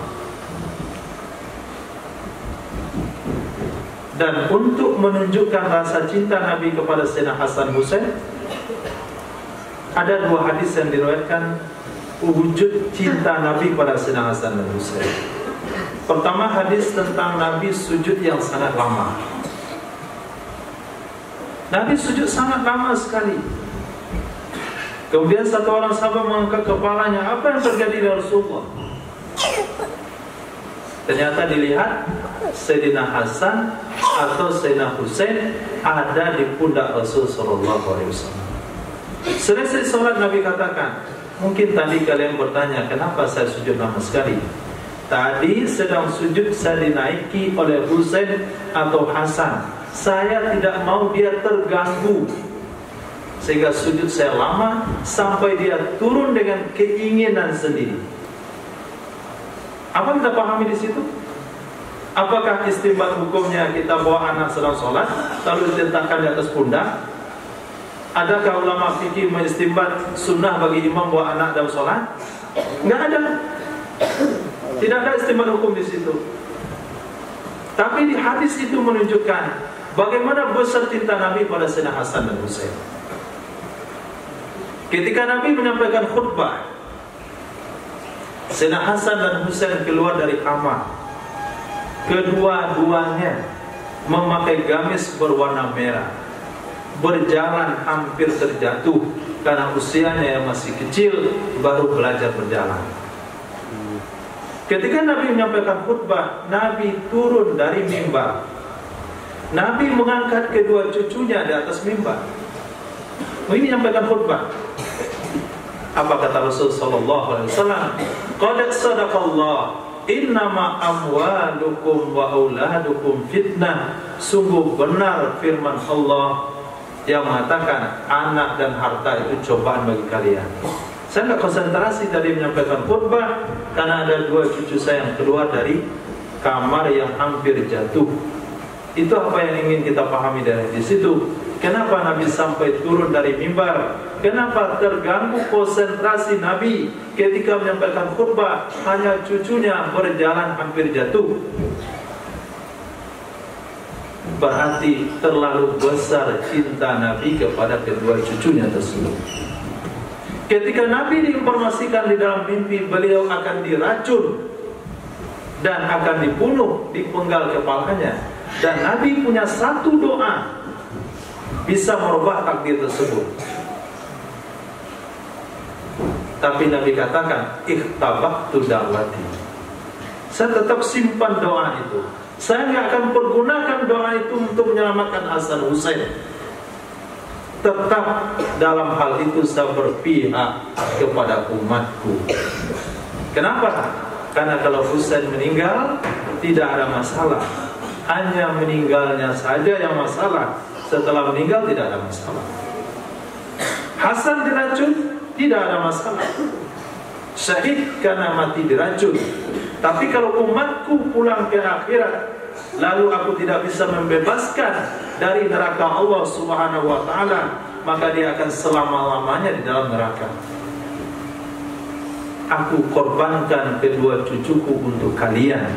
Dan untuk menunjukkan rasa cinta Nabi kepada Sayyidina Hasan Husain, ada dua hadis yang diriwayatkan wujud cinta Nabi kepada Sayyidina Hasan dan Husain. Pertama, hadis tentang Nabi sujud yang sangat lama. Nabi sujud sangat lama sekali. Kemudian satu orang sahabat mengangkat kepalanya, apa yang terjadi dengan Rasulullah? Ternyata dilihat Sayyidina Hasan atau Sayyidina Husain ada di pundak Rasul sallallahu alaihi wasallam. Selesai sholat Nabi katakan, mungkin tadi kalian bertanya, kenapa saya sujud lama sekali? Tadi sedang sujud saya dinaiki oleh Husain atau Hasan. Saya tidak mau dia terganggu, sehingga sujud saya lama sampai dia turun dengan keinginan sendiri. Apa kita pahami di situ? Apakah istinbat hukumnya kita bawa anak sedang sholat lalu diletakkan di atas pundak? Adakah ulama fikih mengistinbat sunnah bagi imam bawa anak dalam sholat? Enggak ada. Tidak ada istinbat hukum di situ. Tapi di hadis itu menunjukkan bagaimana besar cinta Nabi pada Sayyidina Hasan dan Husain. Ketika Nabi menyampaikan khutbah, Sayyidina Hasan dan Husain keluar dari kamar. Kedua-duanya memakai gamis berwarna merah, berjalan hampir terjatuh karena usianya yang masih kecil, baru belajar berjalan. Ketika Nabi menyampaikan khutbah, Nabi turun dari mimbar. Nabi mengangkat kedua cucunya di atas mimbar. Ini menyampaikan khutbah. Apa kata Rasul sallallahu alaihi wasallam? Qad sadaqallah, innama amwalukum wa auladukum fitnah. Sungguh benar firman Allah yang mengatakan anak dan harta itu cobaan bagi kalian. Saya enggak konsentrasi tadi menyampaikan khutbah karena ada dua cucu saya yang keluar dari kamar yang hampir jatuh. Itu apa yang ingin kita pahami dari di situ. Kenapa Nabi sampai turun dari mimbar? Kenapa terganggu konsentrasi Nabi ketika menyampaikan khutbah, hanya cucunya berjalan hampir jatuh? Berarti terlalu besar cinta Nabi kepada kedua cucunya tersebut. Ketika Nabi diinformasikan di dalam mimpi beliau akan diracun dan akan dibunuh, dipenggal kepalanya, dan Nabi punya satu doa bisa merubah takdir tersebut. Tapi Nabi katakan, ikhtabaktu da'wati. Saya tetap simpan doa itu. Saya tidak akan pergunakan doa itu untuk menyelamatkan Hasan Husain. Tetap dalam hal itu saya berpihak kepada umatku. Kenapa? Karena kalau Husain meninggal tidak ada masalah, hanya meninggalnya saja yang masalah. Setelah meninggal tidak ada masalah. Hasan diracun tidak ada masalah, syahid karena mati diracun. Tapi kalau umatku pulang ke akhirat lalu aku tidak bisa membebaskan dari neraka Allah Subhanahu wa ta'ala, maka dia akan selama-lamanya di dalam neraka. Aku korbankan kedua cucuku untuk kalian.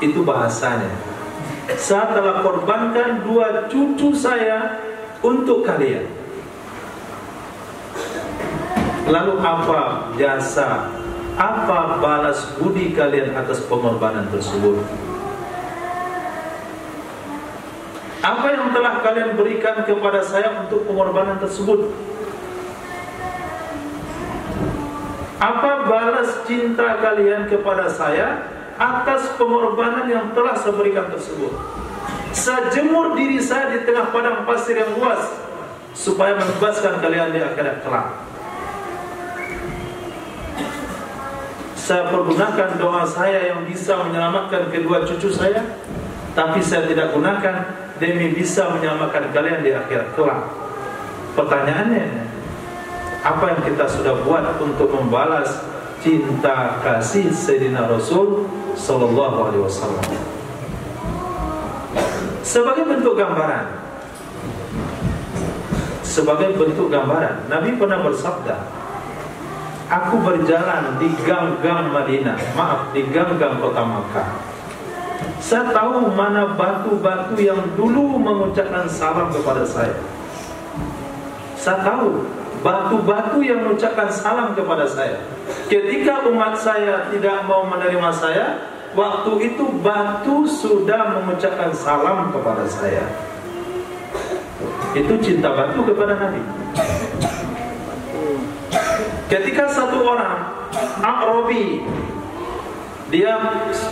Itu bahasanya. Saya telah korbankan dua cucu saya untuk kalian. Lalu apa jasa, apa balas budi kalian atas pengorbanan tersebut? Apa yang telah kalian berikan kepada saya untuk pengorbanan tersebut? Apa balas cinta kalian kepada saya atas pengorbanan yang telah saya berikan tersebut? Saya jemur diri saya di tengah padang pasir yang luas supaya membebaskan kalian di akhirat kelak. Saya pergunakan doa saya yang bisa menyelamatkan kedua cucu saya, tapi saya tidak gunakan demi bisa menyelamatkan kalian di akhirat kelak. Pertanyaannya, Apa yang kita sudah buat untuk membalas cinta kasih Sayyidina Rasul sallallahu alaihi wasallam. Sebagai bentuk gambaran, Nabi pernah bersabda, aku berjalan di gang-gang Madinah, di gang-gang kota Makkah. Saya tahu mana batu-batu yang dulu mengucapkan salam kepada saya. Saya tahu batu-batu yang mengucapkan salam kepada saya. Ketika umat saya tidak mau menerima saya, waktu itu batu sudah mengucapkan salam kepada saya. Itu cinta batu kepada Nabi. Ketika satu orang A'rabi, dia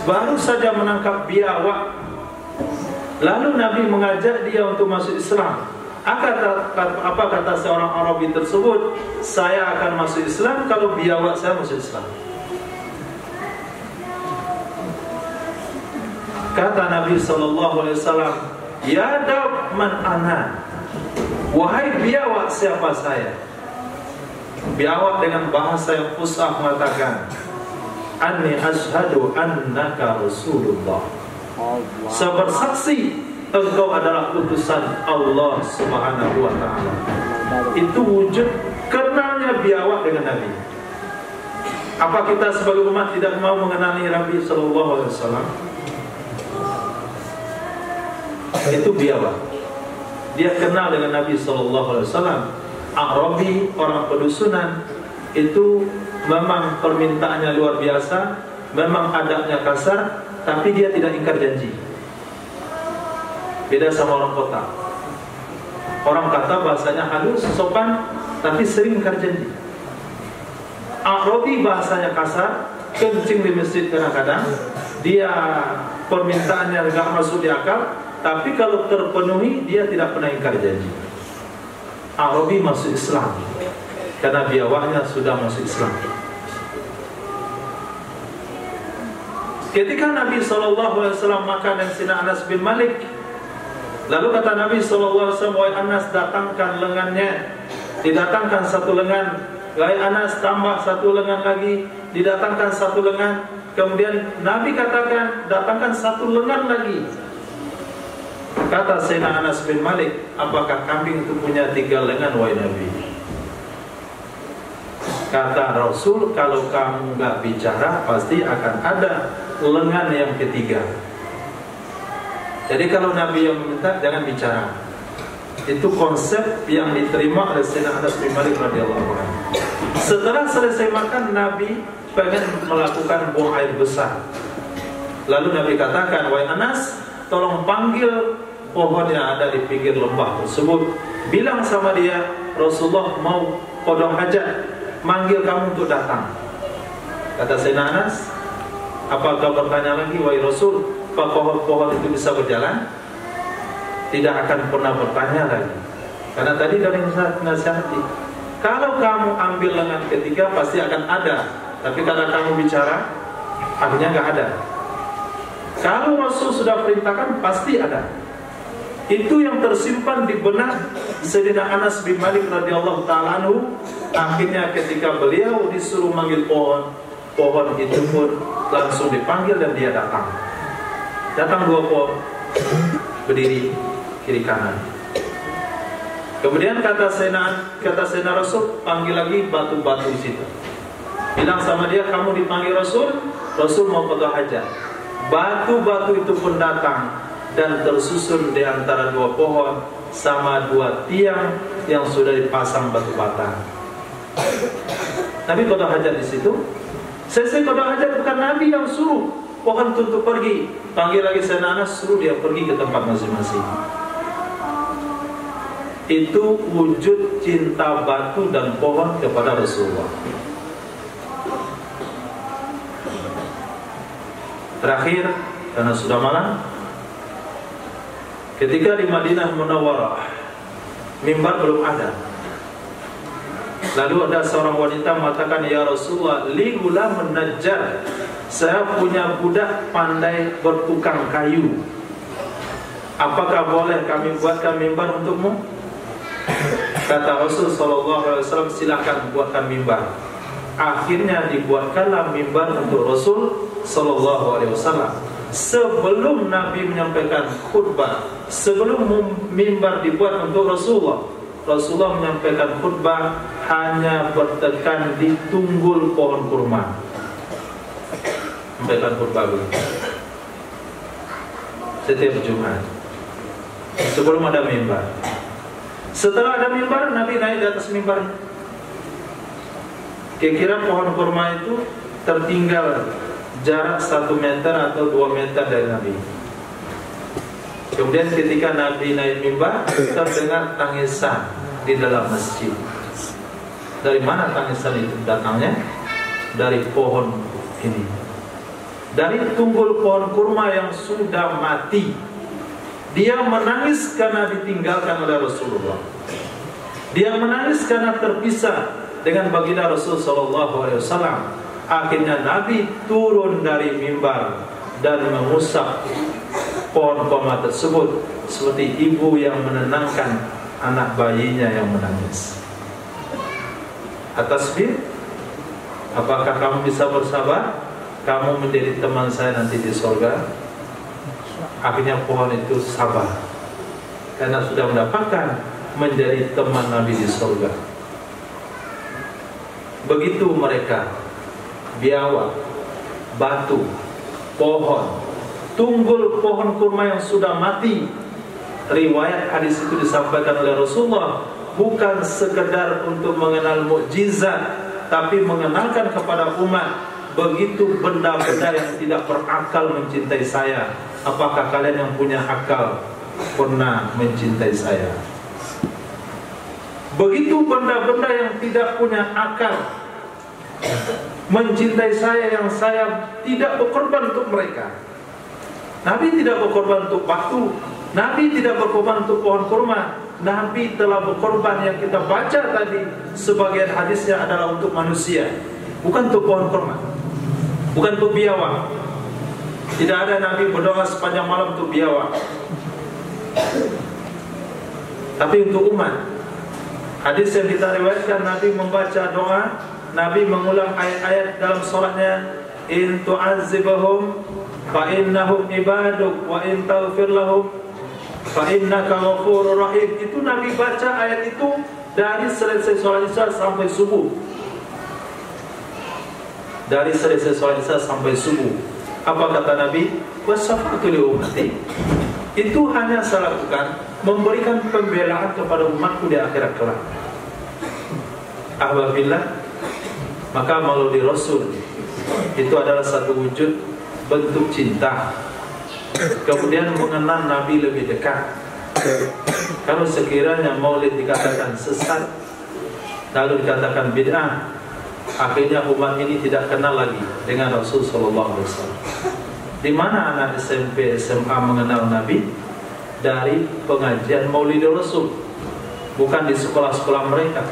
baru saja menangkap biawak, lalu Nabi mengajak dia untuk masuk Islam. Apa kata seorang Arabi tersebut? Saya akan masuk Islam kalau biawak saya masuk Islam. Kata Nabi SAW, ya dab man ana, wahai biawak siapa saya? Biawak dengan bahasa yang fusah mengatakan, anni ashhadu annaka Rasulullah. Saya bersaksi engkau adalah utusan Allah Subhanahu wa ta'ala. Itu wujud kenalnya biawak dengan Nabi. Apa kita sebagai umat tidak mau mengenali Nabi sallallahu alaihi wasallam? Itu biawak. Dia kenal dengan Nabi sallallahu alaihi wasallam. Arabi, orang pedusunan, itu memang permintaannya luar biasa, memang adabnya kasar, tapi dia tidak ingkar janji. Beda sama orang kota. Orang kata bahasanya halus, sopan, tapi sering ingkar janji. Arabi bahasanya kasar, kencing di masjid kadang-kadang, dia permintaannya tidak masuk di akal, tapi kalau terpenuhi dia tidak pernah ingkar janji. Arabi masuk Islam karena biawaknya sudah masuk Islam. Ketika Nabi SAW makan dengan Sina Anas bin Malik, lalu kata Nabi SAW, wahai Anas, datangkan lengannya. Didatangkan satu lengan. Wahai Anas, tambah satu lengan lagi. Didatangkan satu lengan. Kemudian Nabi katakan, datangkan satu lengan lagi. Kata Sina Anas bin Malik, apakah kambing itu punya 3 lengan, wahai Nabi? Kata Rasul, kalau kamu nggak bicara, pasti akan ada lengan yang ketiga. Jadi kalau Nabi yang meminta, jangan bicara. Itu konsep yang diterima oleh Sayyidina Anas bin Malik radhiyallahu anhu. Setelah selesai makan, Nabi pengen melakukan buang air besar. Lalu Nabi katakan, wahai Anas, tolong panggil pohon yang ada di pinggir lembah tersebut. Bilang sama dia, Rasulullah mau qada hajat, manggil kamu untuk datang. Kata Sayyidina Anas, apakah bertanya lagi, wahai Rasul, apa pohon-pohon itu bisa berjalan? Tidak akan pernah bertanya lagi. Karena tadi dari nasihati, kalau kamu ambil lengan ketiga pasti akan ada, tapi karena kamu bicara, akhirnya nggak ada. Kalau Rasul sudah perintahkan, pasti ada. Itu yang tersimpan di benak Sayyidina Anas bin Malik radhiyallahu ta'ala anhu. Akhirnya ketika beliau disuruh manggil pohon, pohon itu pun langsung dipanggil dan dia datang. Datang 2 pohon, berdiri kiri kanan. Kemudian kata Sayyidina Rasul, panggil lagi batu-batu di situ. Bilang sama dia, kamu dipanggil Rasul, Rasul mau qada hajat. Batu-batu itu pun datang dan tersusun di antara 2 pohon sama 2 tiang yang sudah dipasang batu bata. Nabi qada hajat di situ. Selesai qada hajat, bukan Nabi yang suruh pohon itu untuk pergi. Panggil lagi Sayyidina Anas, suruh dia pergi ke tempat masing-masing. Itu wujud cinta batu dan pohon kepada Rasulullah. Terakhir, karena sudah malam, ketika di Madinah Munawwarah, mimbar belum ada. Lalu ada seorang wanita mengatakan, ya Rasulullah, li gulamun najjar, saya punya budak pandai bertukang kayu. Apakah boleh kami buatkan mimbar untukmu? Kata Rasul SAW, silakan buatkan mimbar. Akhirnya dibuatkanlah mimbar untuk Rasul SAW. Sebelum Nabi menyampaikan khutbah, sebelum mimbar dibuat untuk Rasulullah menyampaikan khutbah hanya bertekan di tunggul pohon kurma. Sampaikan khutbah begitu setiap Jumat sebelum ada mimbar. Setelah ada mimbar, Nabi naik di atas mimbar. Kira-kira pohon kurma itu tertinggal jarak 1 meter atau 2 meter dari Nabi. Kemudian ketika Nabi naik mimbar, terdengar tangisan di dalam masjid. Dari mana tangisan itu datangnya? Dari pohon ini, dari tunggul pohon kurma yang sudah mati. Dia menangis karena ditinggalkan oleh Rasulullah. Dia menangis karena terpisah dengan baginda Rasul SAW. Akhirnya Nabi turun dari mimbar dan mengusap pohon kurma tersebut seperti ibu yang menenangkan anak bayinya yang menangis. At-tasbih, apakah kamu bisa bersabar? Kamu menjadi teman saya nanti di surga. Akhirnya pohon itu sabar karena sudah mendapatkan menjadi teman Nabi di surga. Begitu mereka, biawak, batu, pohon, tunggul pohon kurma yang sudah mati. Riwayat hadis itu disampaikan oleh Rasulullah bukan sekedar untuk mengenal mukjizat, tapi mengenalkan kepada umat, begitu benda-benda yang tidak berakal mencintai saya. Apakah kalian yang punya akal pernah mencintai saya? Begitu benda-benda yang tidak punya akal mencintai saya, yang saya tidak berkorban untuk mereka. Nabi tidak berkorban untuk batu, Nabi tidak berkorban untuk pohon kurma. Nabi telah berkorban, yang kita baca tadi sebagian hadisnya adalah untuk manusia, bukan untuk pohon kurma, bukan untuk biawak. Tidak ada Nabi berdoa sepanjang malam untuk biawak, tapi untuk umat. Hadis yang kita riwayatkan, Nabi membaca doa, Nabi mengulang ayat-ayat dalam salatnya, in tu'azzibahum fa innahum ibaduk wa in taghfir lahum fa innaka ghafurur rahim. Itu Nabi baca ayat itu dari selesai salat Isya sampai subuh. Dari selesai salat Isya sampai subuh. Apa kata Nabi? Wasafatu li ummati. Itu hanya saya lakukan, memberikan pembelaan kepada umatku di akhirat kelak. Ahbabillah, maka maulid Rasul itu adalah satu wujud bentuk cinta. Kemudian mengenal Nabi lebih dekat. Kalau sekiranya maulid dikatakan sesat, lalu dikatakan bid'ah, akhirnya umat ini tidak kenal lagi dengan Rasul sallallahu alaihi wasallam. Di mana anak SMP, SMA mengenal Nabi? Dari pengajian Maulid Rasul, bukan di sekolah-sekolah mereka.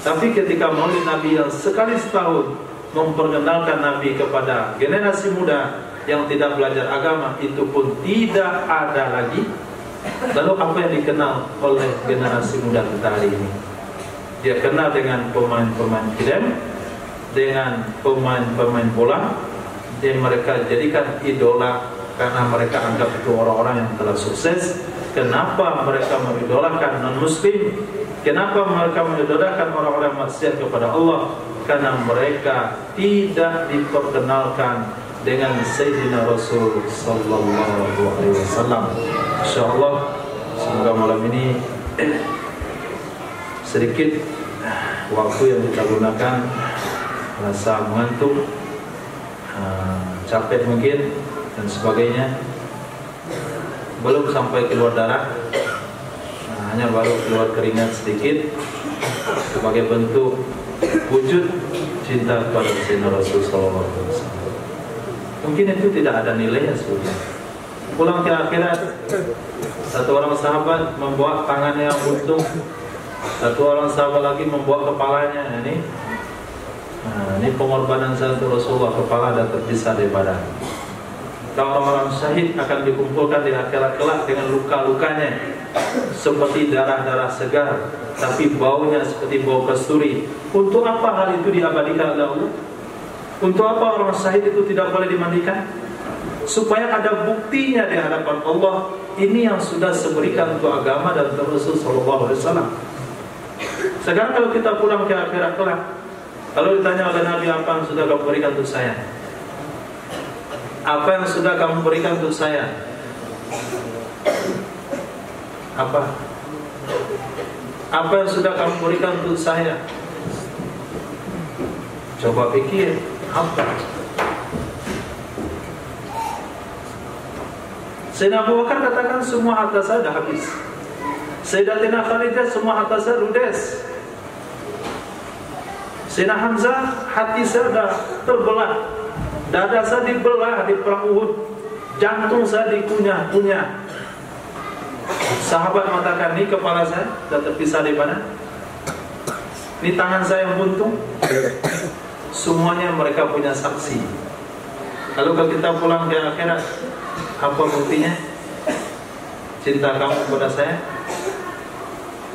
Tapi ketika Maulid Nabi yang sekali setahun memperkenalkan Nabi kepada generasi muda yang tidak belajar agama, itu pun tidak ada lagi. Lalu apa yang dikenal oleh generasi muda kita hari ini? Dia kenal dengan pemain-pemain film, dengan pemain-pemain bola, dan mereka jadikan idola karena mereka anggap itu orang-orang yang telah sukses. Kenapa mereka mengidolakan non-muslim? Kenapa mereka mengidolakan orang-orang maksiat kepada Allah? Karena mereka tidak diperkenalkan dengan Sayyidina Rasul sallallahu alaihi wasallam. Insyaallah semoga malam ini sedikit waktu yang kita gunakan rasa mengantuk, capek mungkin dan sebagainya, belum sampai keluar darah, hanya baru keluar keringat sedikit sebagai bentuk wujud cinta kepada Sayyidina Rasul sallallahu alaihi wasallam. Mungkin itu tidak ada nilainya sebetulnya. Pulang ke akhirat, satu orang sahabat membawa tangannya yang buntung, satu orang sahabat lagi membawa kepalanya. Ini pengorbanan saya untuk Rasulullah, kepala dan terpisah dari badan. Orang-orang syahid akan dikumpulkan di akhirat kelak dengan luka-lukanya. seperti darah-darah segar, tapi baunya seperti bau kasturi. Untuk apa hal itu diabadikan oleh Allah? Untuk apa orang syahid itu tidak boleh dimandikan? Supaya ada buktinya di hadapan Allah. Ini yang sudah diberikan untuk agama dan untuk Rasul sallallahu alaihi wasallam. Sekarang kalau kita pulang ke akhirat kelak, kalau ditanya oleh Nabi, apa yang sudah kamu berikan untuk saya? Apa yang sudah kamu berikan untuk saya? Apa? Apa yang sudah kamu berikan untuk saya? Coba pikir, apa? Sayyidina Abu Bakar katakan semua harta saya dah habis. Sayyidatina Khadijah semua harta saya ludes. Sayyidina Hamzah hati saya dah terbelah. Dada saya dibelah di perang Uhud. Jantung saya dikunyah-kunyah. Sahabat mengatakan, ini kepala saya dah terpisah di mana? Ini tangan saya yang buntung. Semuanya mereka punya saksi. Lalu kalau kita pulang ke akhirat, apa buktinya? Cinta kamu kepada saya?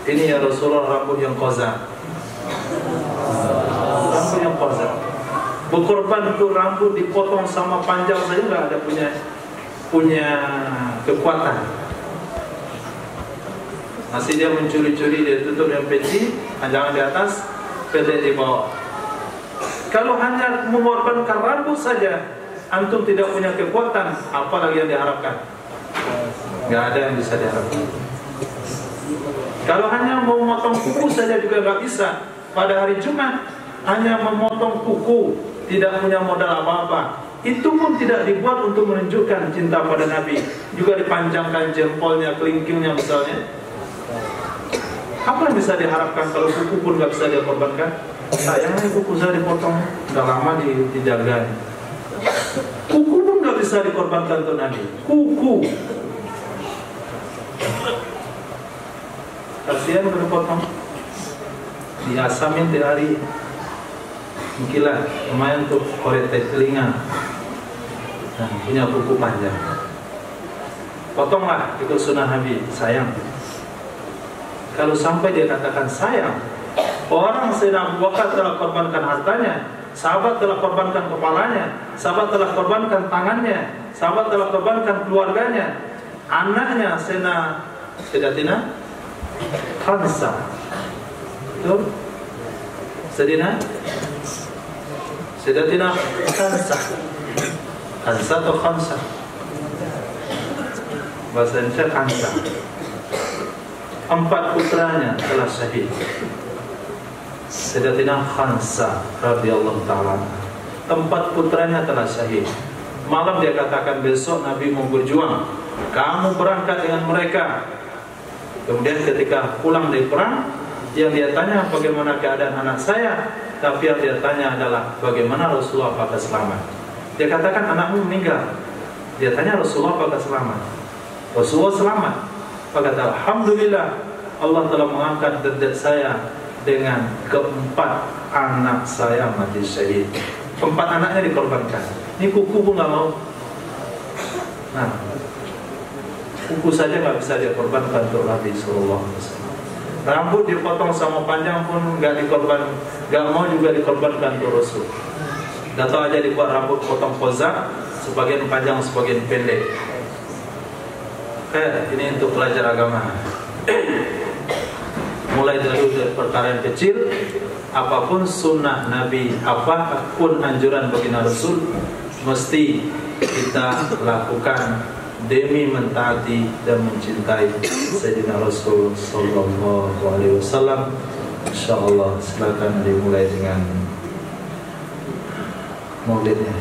Ini ya Rasulullah, rambut yang qaza. Rambut yang qaza. Berkorban untuk rambut dipotong sama panjang saja nggak ada punya kekuatan. Masih dia mencuri-curi, dia tutup yang peci, panjangan di atas, pendek di bawah. Kalau hanya mengorbankan rambut saja, antum tidak punya kekuatan, apalagi yang diharapkan? Nggak ada yang bisa diharapkan. Kalau hanya mau memotong kuku saja juga nggak bisa. Pada hari Jumat hanya memotong kuku, tidak punya modal apa-apa. Itu pun tidak dibuat untuk menunjukkan cinta pada Nabi. Juga dipanjangkan jempolnya, kelingkingnya misalnya. Apa yang bisa diharapkan kalau kuku pun nggak bisa dia korbankan? Sayangnya kuku saya dipotong, udah lama dijaga. Kuku pun nggak bisa dikorbankan untuk Nabi. Kuku. Kasihan kalau dipotong. Diasamin tiap hari. Mungkinlah lumayan untuk korek telinga. Nah, punya kuku panjang. Potonglah, ikut sunnah Nabi. Sayang. Kalau sampai dia katakan sayang, orang Sayyidina Abu Bakar telah korbankan hartanya, sahabat telah korbankan kepalanya, sahabat telah korbankan tangannya, sahabat telah korbankan keluarganya, anaknya Sayyidatina Khansa. Betul? Sayyidatina Khansa. Khansa atau Khansa? Bahasa Indonesia Khansa. 4 putranya telah syahid. Sayyidatina Khansa radhiyallahu ta'ala, 4 putranya telah syahid. Malam dia katakan, besok Nabi mau berjuang, kamu berangkat dengan mereka. Kemudian ketika pulang dari perang, yang dia tanya bagaimana keadaan anak saya, tapi yang dia tanya adalah bagaimana Rasulullah apakah selamat. Dia katakan anakmu meninggal. Dia tanya Rasulullah apakah selamat. Rasulullah selamat. Maka kata alhamdulillah, Allah telah mengangkat derajat saya dengan 4 anak saya mati syahid. 4 anaknya dikorbankan. Ini kuku pun nggak mau. Nah, kuku saja nggak bisa dia korbankan untuk Nabi Sallallahu Alaihi Wasallam. Rambut dipotong sama panjang pun nggak dikorban, nggak mau juga dikorbankan untuk Rasul. Datang aja dibuat rambut potong kozak, sebagian panjang, sebagian pendek. Ini untuk pelajar agama. Mulai dari perkara yang kecil, apapun sunnah Nabi, apapun anjuran bagi Rasul, mesti kita lakukan demi mentaati dan mencintai Sayyidina Rasul Sallallahu Alaihi Wasallam. InsyaAllah silakan dimulai dengan maulidnya.